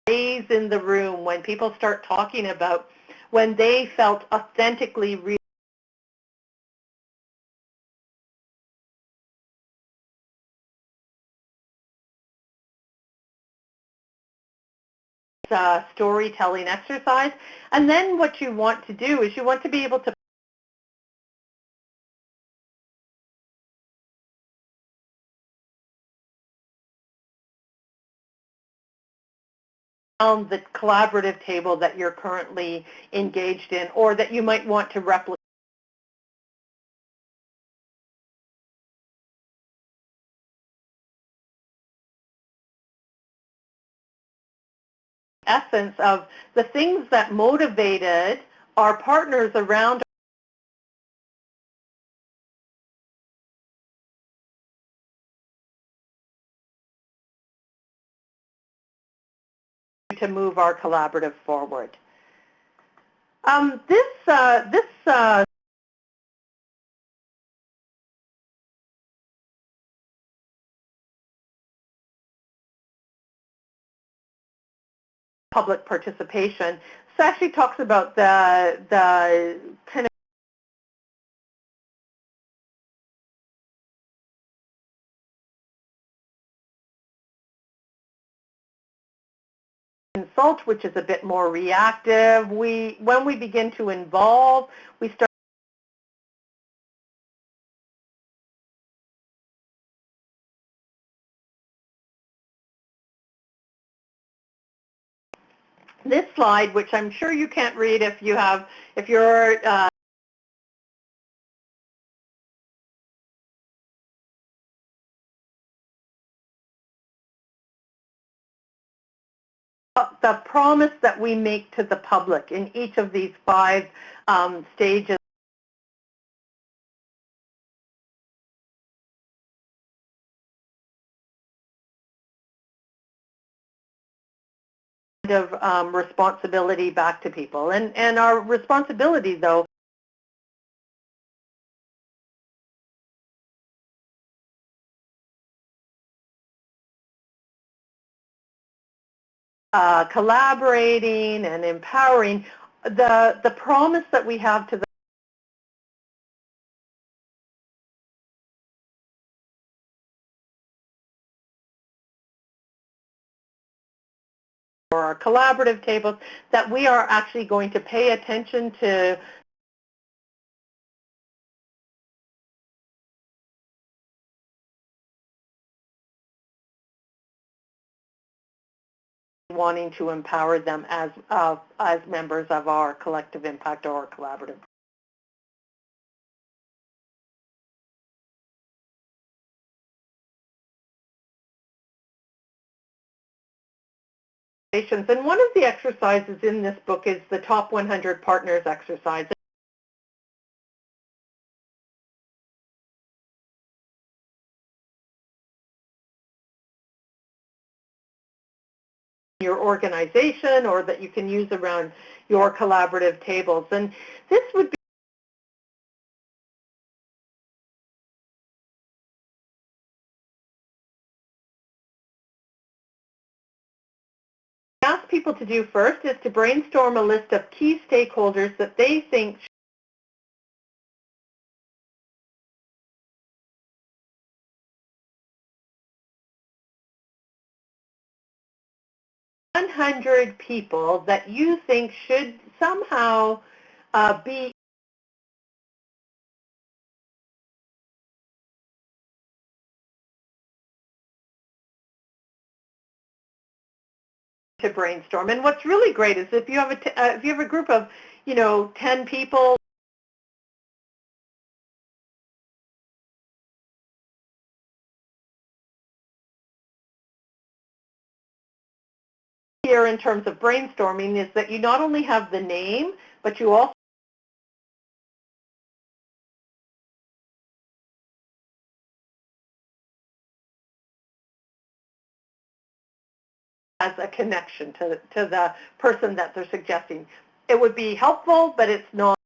days in the room when people start talking about when they felt authentically storytelling exercise. And then what you want to do is you want to be able to around the collaborative table that you're currently engaged in or that you might want to replicate. Essence of the things that motivated our partners around to move our collaborative forward. This public participation. This actually talks about the kind of consult, which is a bit more reactive. When we begin to involve, we start this slide, which I'm sure you can't read if you're the promise that we make to the public in each of these 5 stages of responsibility back to people. And our responsibility, though, collaborating and empowering, the promise that we have to the 'for our collaborative tables, that we are actually going to pay attention to wanting to empower them as members of our collective impact or our collaborative. And one of the exercises in this book is the Top 100 Partners exercise. Your organization, or that you can use around your collaborative tables. And this would be ask people to do first is to brainstorm a list of key stakeholders that they think 100 people that you think should somehow be to brainstorm. And what's really great is if you have a group of 10 people, here in terms of brainstorming is that you not only have the name, but you also has a connection to the person that they're suggesting. It would be helpful, but it's not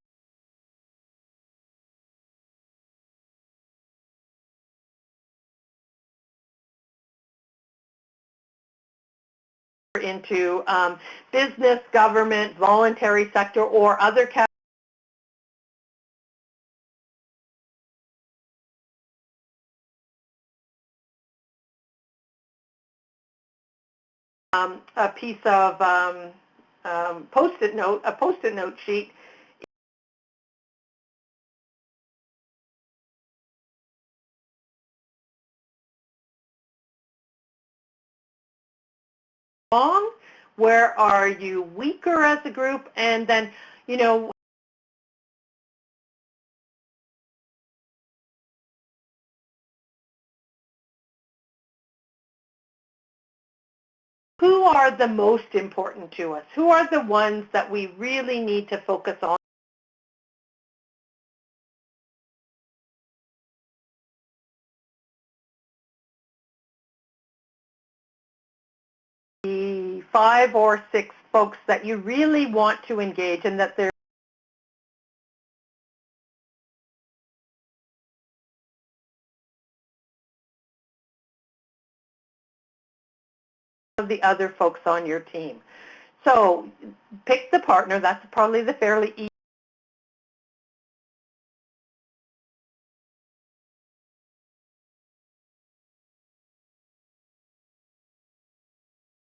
into business, government, voluntary sector, or other categories. A piece of post-it note sheet long Where are you weaker as a group? And then, you know, who are the most important to us? Who are the ones that we really need to focus on? The 5 or 6 folks that you really want to engage and that they're the other folks on your team. So pick the partner. That's probably the fairly easy.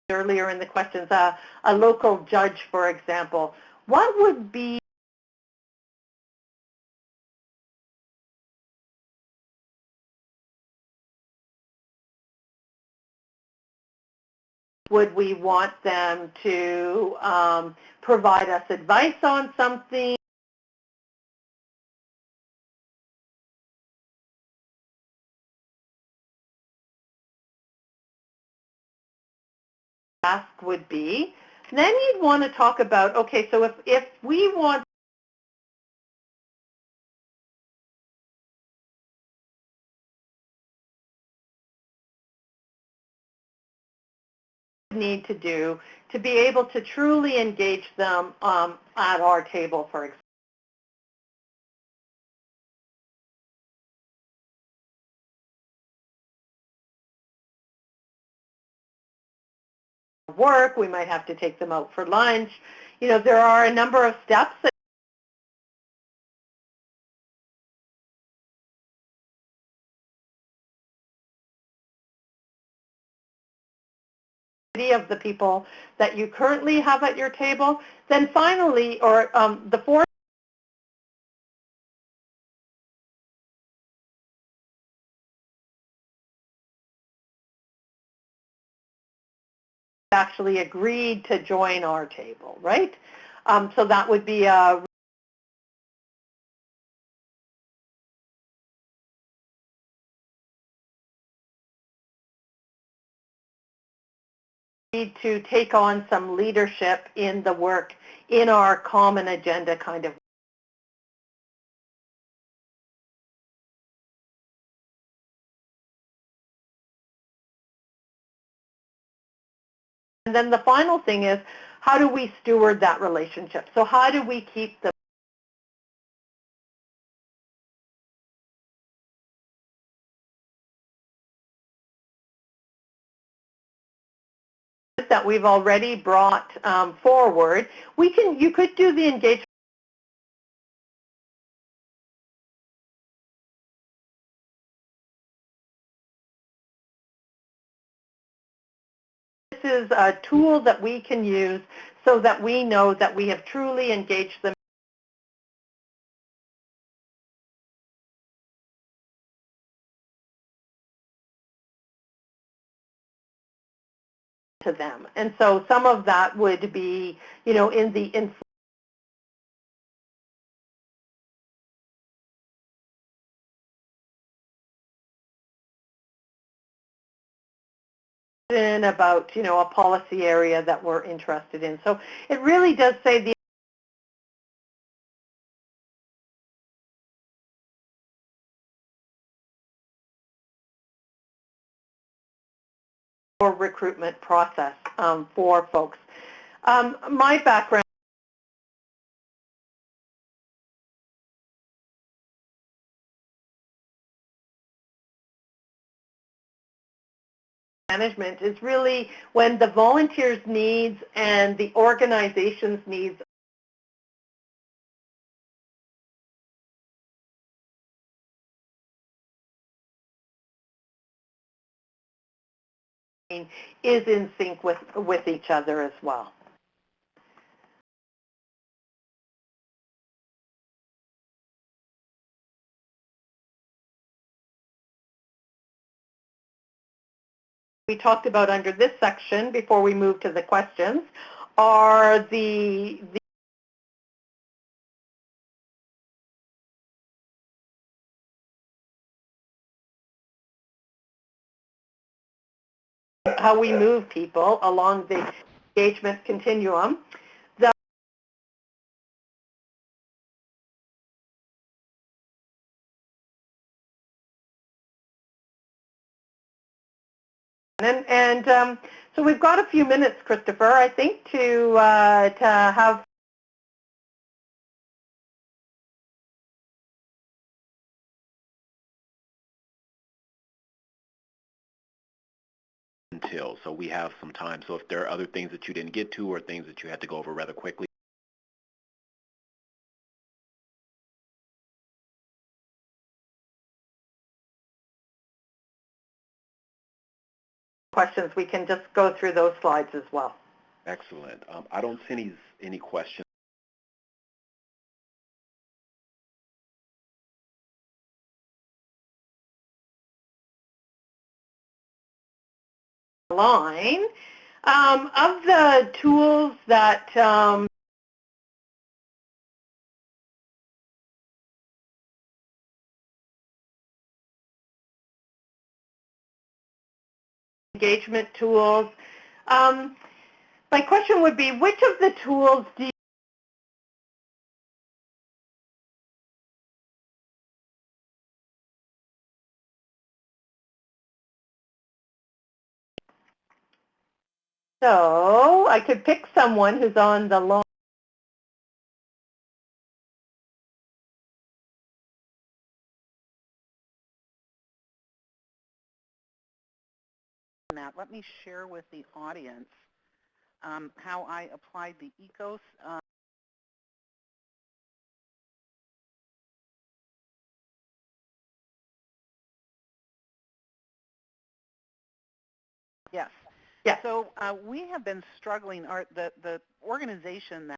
Earlier in the questions, a local judge, for example. What would be would we want them to provide us advice on something? Ask would be. Then you'd want to talk about, okay, so if we want need to do to be able to truly engage them at our table, for example. Work, we might have to take them out for lunch. You know, there are a number of steps that of the people that you currently have at your table. Then finally, or the fourth actually agreed to join our table, right? So that would be a need to take on some leadership in the work in our common agenda kind of and then the final thing is, how do we steward that relationship? So how do we keep the that we've already brought forward? You could do the engagement. This is a tool that we can use so that we know that we have truly engaged them. To them. And so some of that would be, you know, in the about, you know, a policy area that we're interested in. So it really does say the recruitment process for folks. My background management is really when the volunteers' needs and the organization's needs is in sync with each other as well. we talked about under this section before we move to the questions are the how we move people along the engagement continuum. So we've got a few minutes, Christopher, I think, to have until, so we have some time. So if there are other things that you didn't get to or things that you had to go over rather quickly. questions. We can just go through those slides as well. Excellent. I don't see any questions. Line of the tools that engagement tools. My question would be, which of the tools do you so I could pick someone who's on the line. That. Let me share with the audience how I applied the ECOS yes. Yeah. So we have been struggling, the organization that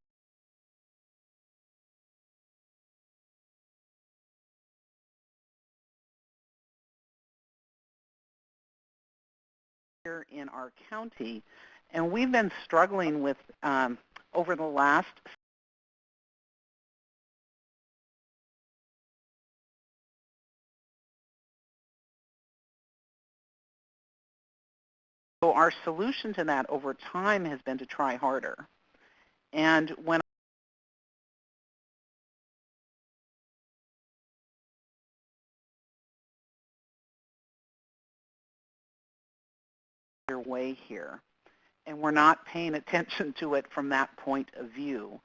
here in our county, and we've been struggling with over the last so our solution to that over time has been to try harder. And when your way here, and we're not paying attention to it from that point of view.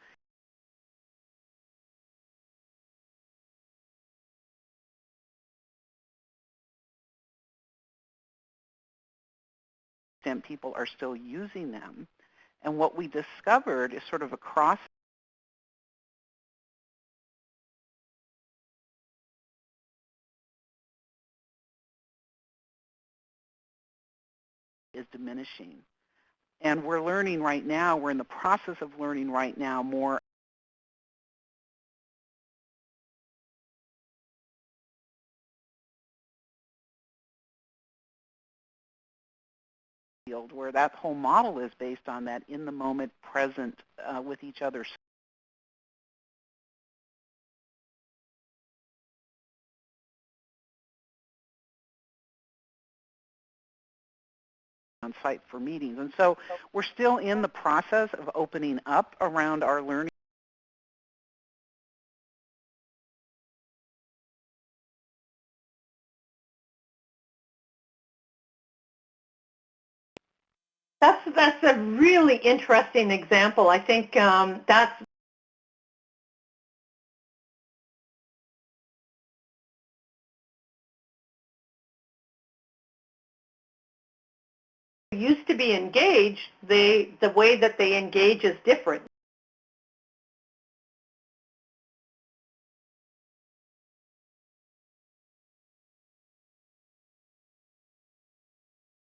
And people are still using them. And what we discovered is sort of across is diminishing. And we're learning right now, we're in the process of learning right now more field where that whole model is based on that in the moment present with each other. On site for meetings. And so we're still in the process of opening up around our learning That's a really interesting example. I think that's used to be engaged. The way that they engage is different.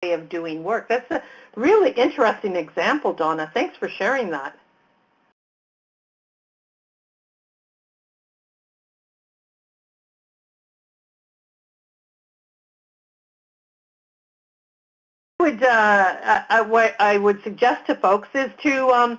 Way of doing work. That's a really interesting example, Donna. Thanks for sharing that. what I would suggest to folks is to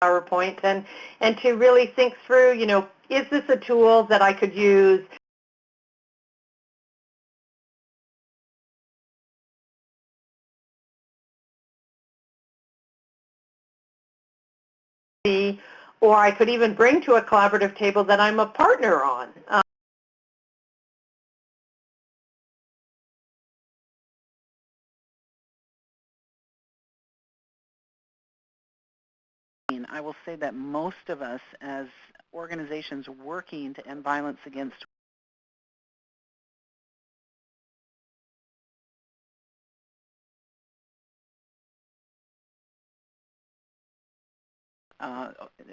PowerPoint and to really think through, you know, is this a tool that I could use? Or I could even bring to a collaborative table that I'm a partner on. I will say that most of us as organizations working to end violence against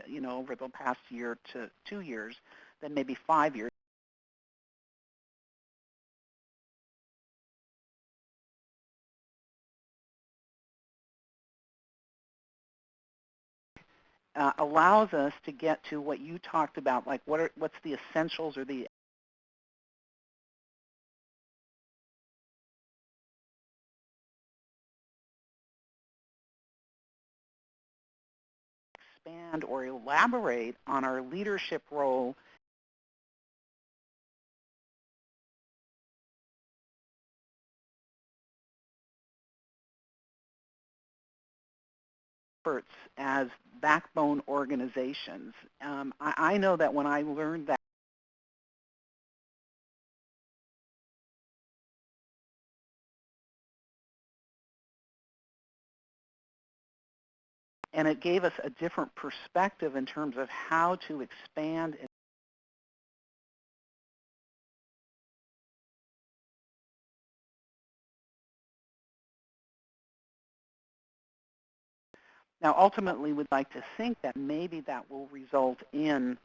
you know, over the past year to 2 years, then maybe 5 years, allows us to get to what you talked about, like what's the essentials or the expand or elaborate on our leadership role efforts as backbone organizations. I know that when I learned that, and it gave us a different perspective in terms of how to expand Now, ultimately, we'd like to think that maybe that will result in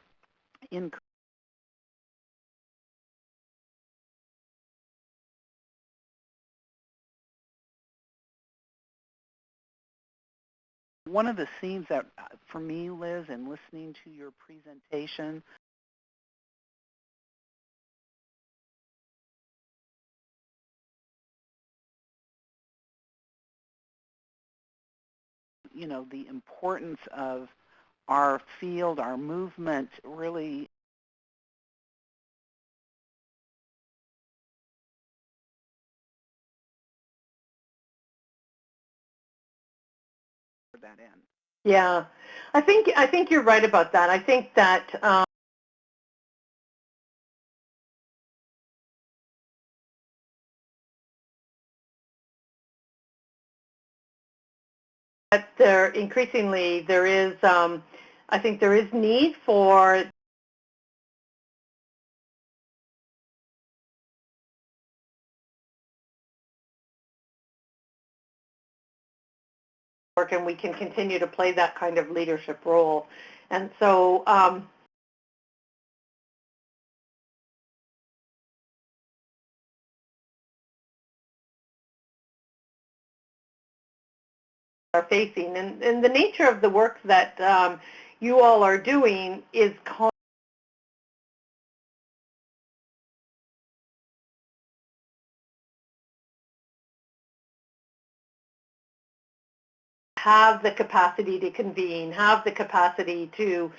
one of the themes that, for me, Liz, in listening to your presentation, you know, the importance of our field, our movement, really for that end. Yeah, I think you're right about that. I think that that increasingly there is, I think there is need for work, and we can continue to play that kind of leadership role. And so are facing, and the nature of the work that you all are doing is have the capacity to convene, have the capacity to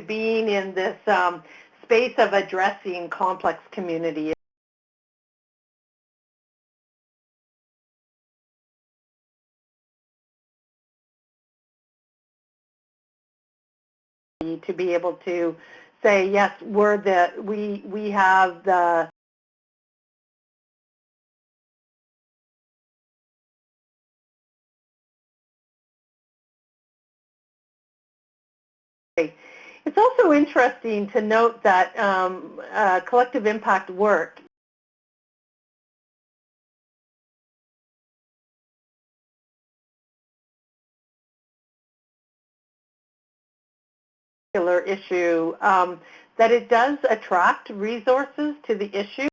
being in this space of addressing complex community to be able to say, yes, we have the It's also interesting to note that collective impact work particular issue, that it does attract resources to the issue.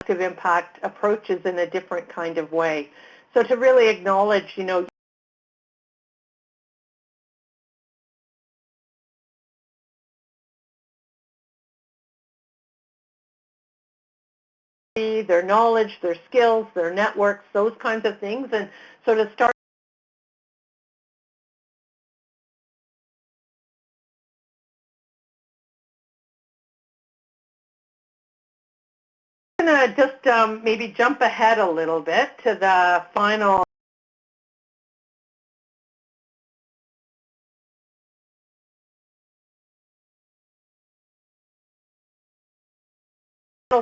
Impact approaches in a different kind of way. So to really acknowledge, you know, their knowledge, their skills, their networks, those kinds of things, and so to start I'm going to just maybe jump ahead a little bit to the final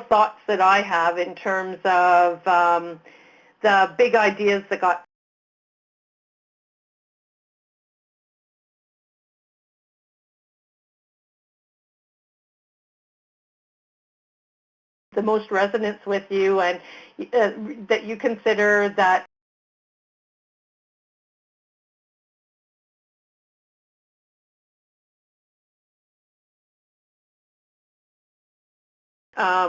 thoughts that I have in terms of the big ideas that got the most resonance with you, and that you consider that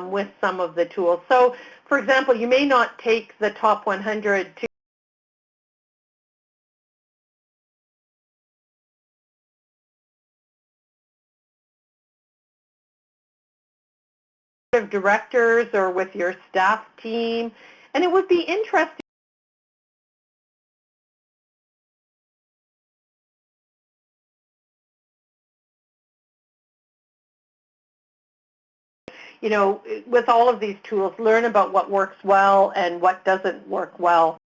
with some of the tools. So, for example, you may not take the top 100 to directors or with your staff team, and it would be interesting you know, with all of these tools, learn about what works well and what doesn't work well.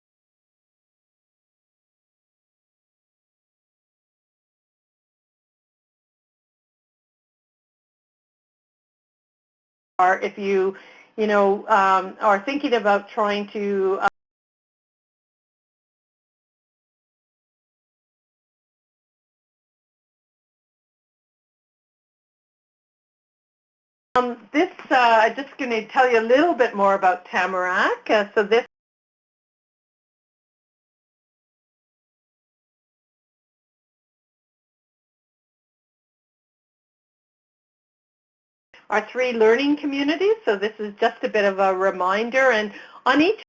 Or if you, you know, are thinking about trying to this, I'm just going to tell you a little bit more about Tamarack. So this are 3 learning communities. So this is just a bit of a reminder. And on each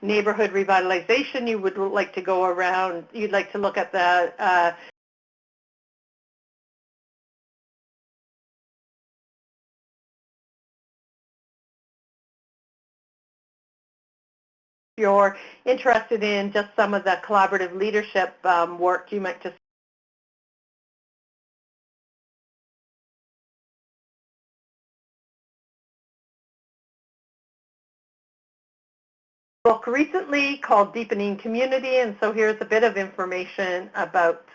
neighborhood revitalization, you would like to go around, you'd like to look at the if you're interested in just some of the collaborative leadership work, you might just book recently called Deepening Community, and so here's a bit of information about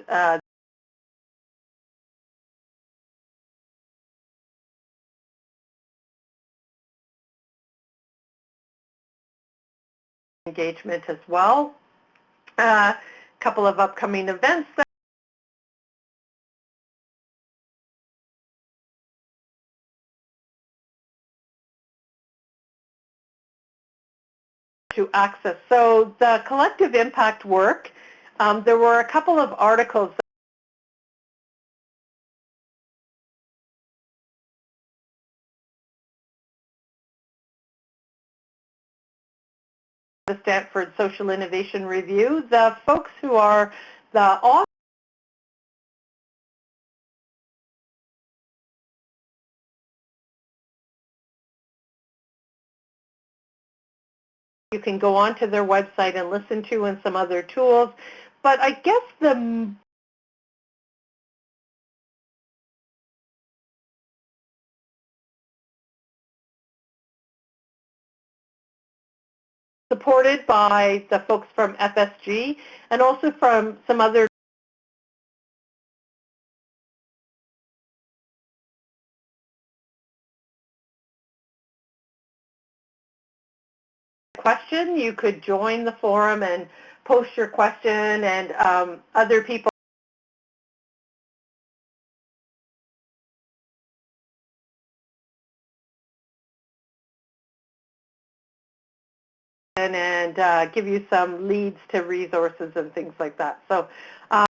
engagement as well. A couple of upcoming events to access. So the collective impact work, there were a couple of articles the Stanford Social Innovation Review. The folks who are the authors you can go onto their website and listen to, and some other tools. But I guess the supported by the folks from FSG and also from some other question. You could join the forum and post your question, and other people and give you some leads to resources and things like that. So I've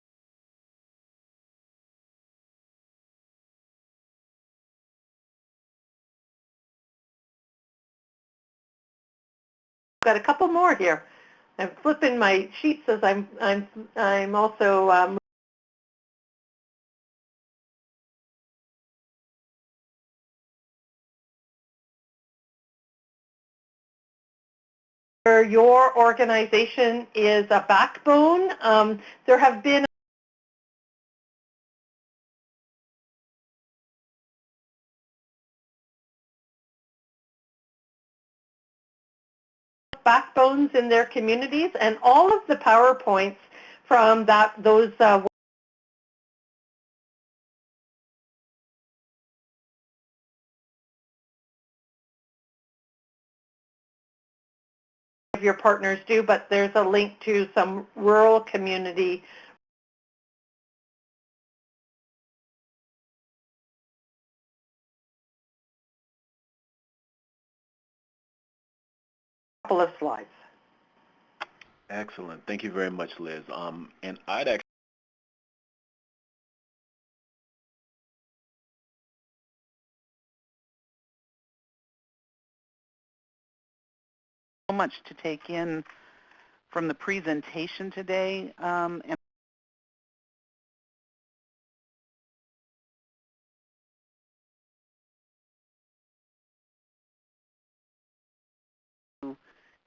got a couple more here. I'm flipping my sheets as I'm also your organization is a backbone. There have been backbones in their communities, and all of the PowerPoints from those of your partners do, but there's a link to some rural community couple of slides. Excellent. Thank you very much, Liz. And I'd actually So much to take in from the presentation today, and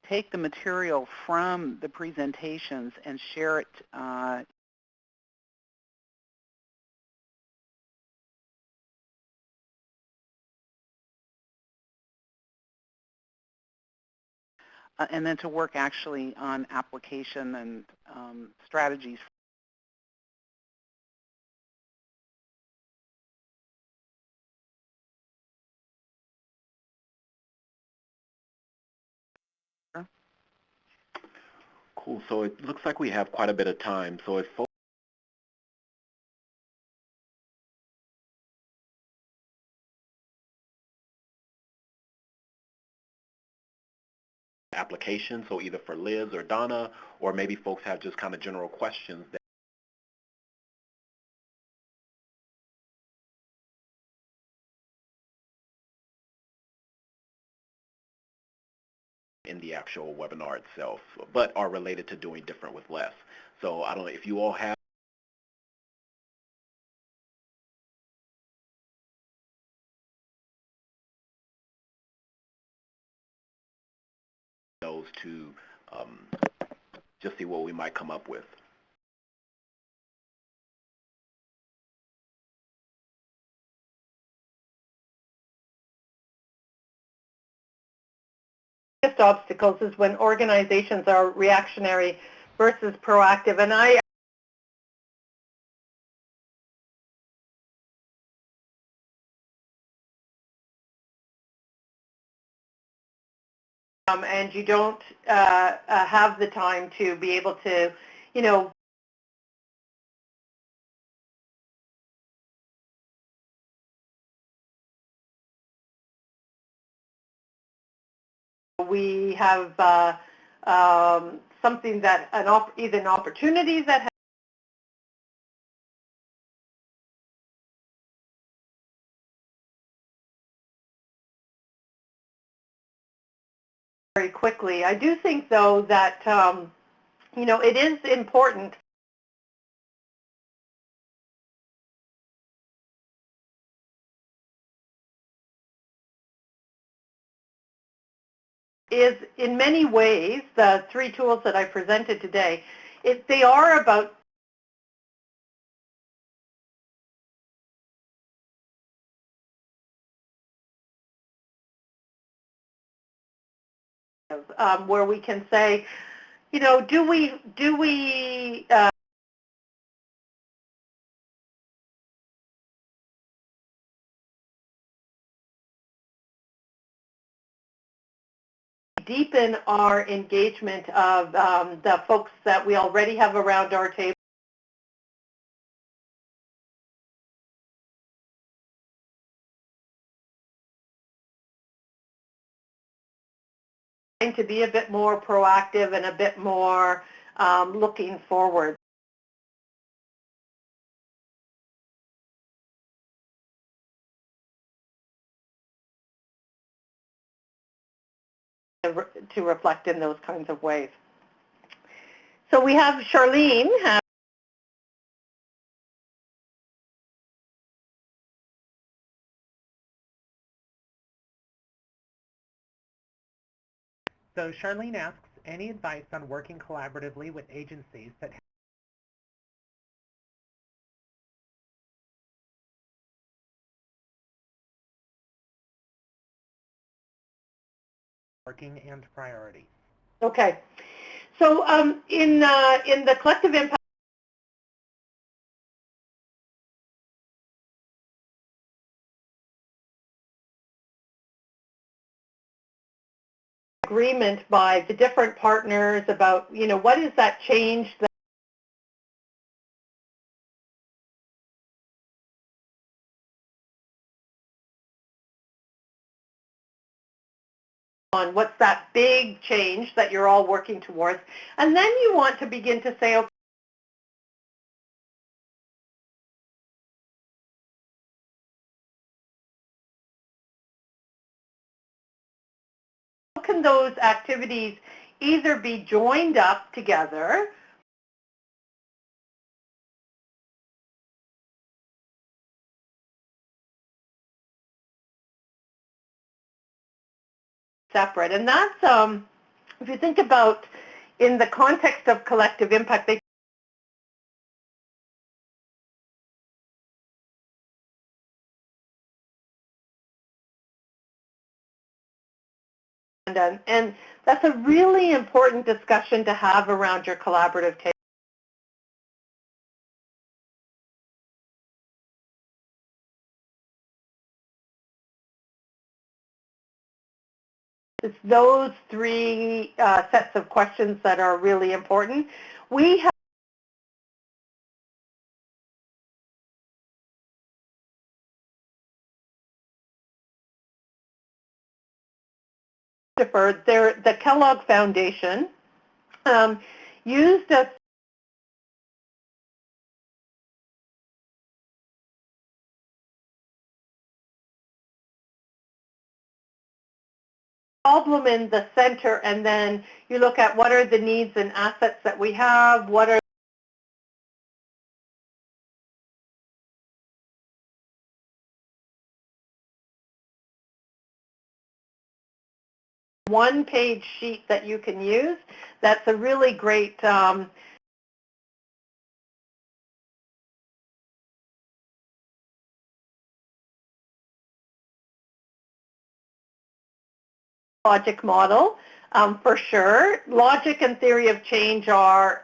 take the material from the presentations and share it and then to work actually on application and strategies. Cool. So it looks like we have quite a bit of time. So if folks application, so either for Liz or Donna, or maybe folks have just kind of general questions that in the actual webinar itself, but are related to doing different with less. So I don't know if you all have those to just see what we might come up with. Biggest obstacles is when organizations are reactionary versus proactive, and and you don't have the time to be able to, you know, we have something that either an opportunity that has very quickly. I do think, though, that you know, it is important is in many ways the three tools that I presented today, they are about where we can say, you know, do we deepen our engagement of the folks that we already have around our table to be a bit more proactive and a bit more looking forward. To reflect in those kinds of ways. So we have Charlene. So Charlene asks, any advice on working collaboratively with agencies that have working and priorities? Okay. So in the collective impact agreement by the different partners about, what is that change that on, what's that big change that you're all working towards, and then you want to begin to say, okay, how can those activities either be joined up together separate? And that's, if you think about in the context of collective impact, they and that's a really important discussion to have around your collaborative table. It's those three sets of questions that are really important. We have the Kellogg Foundation used a problem in the center, and then you look at what are the needs and assets that we have, what are one-page sheet that you can use. That's a really great logic model, for sure. Logic and theory of change are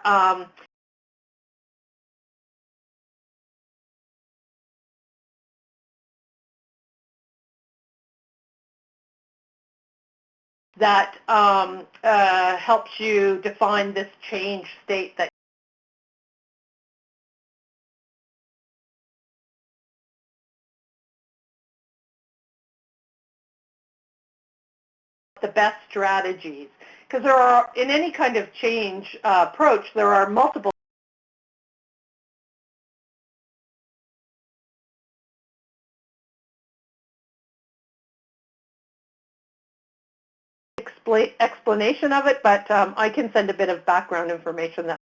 that helps you define this change state that the best strategies. Because there are, in any kind of change approach, there are multiple explanation of it, but I can send a bit of background information that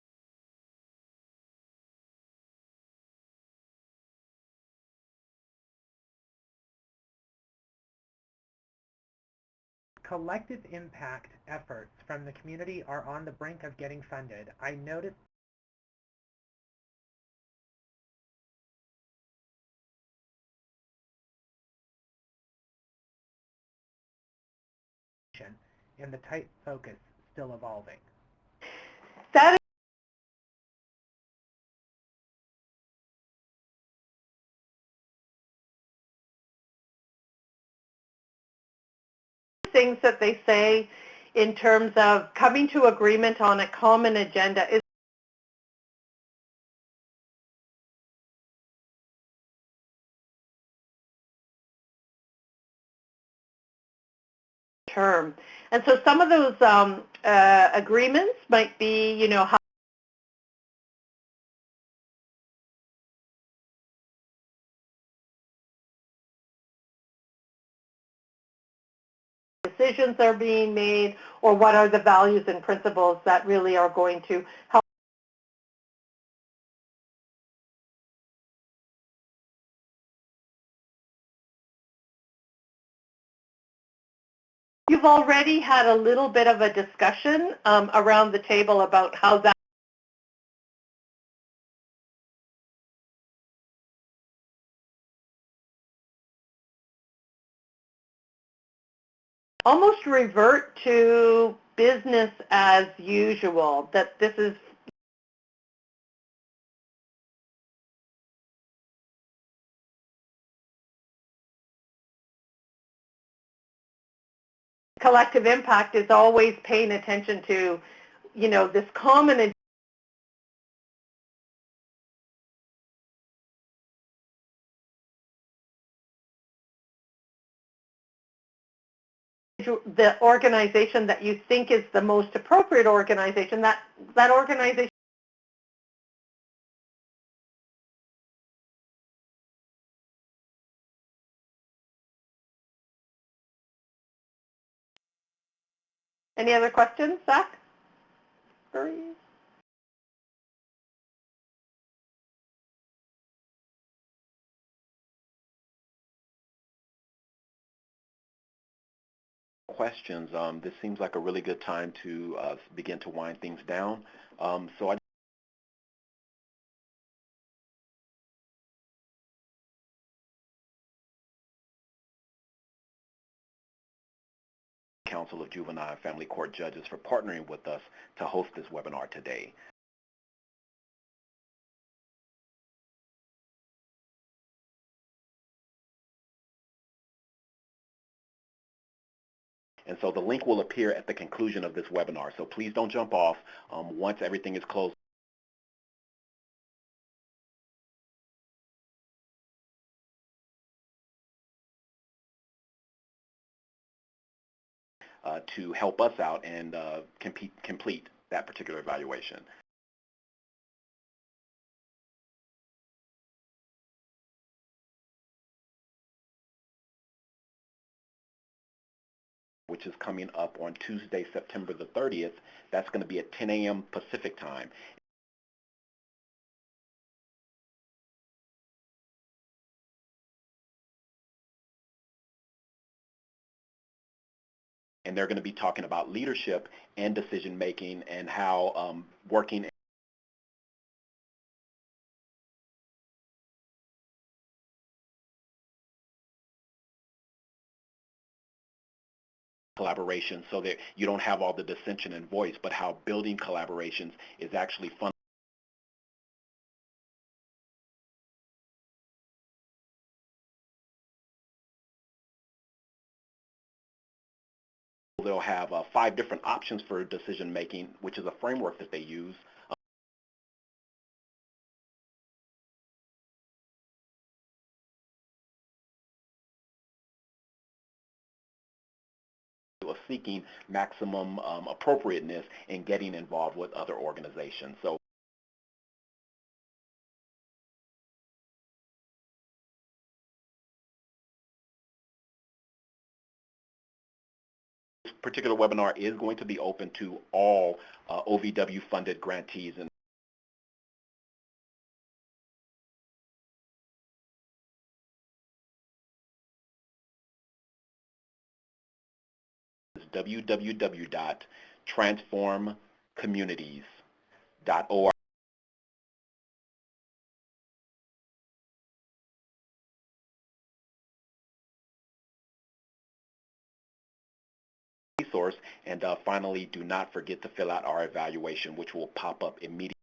Collective impact efforts from the community are on the brink of getting funded. I noticed and the tight focus still evolving. that is things that they say in terms of coming to agreement on a common agenda is term. And so some of those agreements might be, you know, how decisions are being made, or what are the values and principles that really are going to help. You've already had a little bit of a discussion around the table about how that almost revert to business as usual, that this is collective impact is always paying attention to, you know, this common the organization that you think is the most appropriate organization, that organization. Any other questions, Zach? Questions. This seems like a really good time to begin to wind things down. So I Council of Juvenile and Family Court Judges for partnering with us to host this webinar today. And so the link will appear at the conclusion of this webinar. So please don't jump off. Once everything is closed, to help us out and complete that particular evaluation. Which is coming up on Tuesday, September the 30th. That's going to be at 10 a.m. Pacific time. And they're going to be talking about leadership and decision making and how working collaboration so that you don't have all the dissension in voice, but how building collaborations is actually fun. They'll have 5 different options for decision making, which is a framework that they use. Seeking maximum appropriateness in getting involved with other organizations. So this particular webinar is going to be open to all OVW funded grantees, and www.transformcommunities.org. Resource. And finally, do not forget to fill out our evaluation, which will pop up immediately.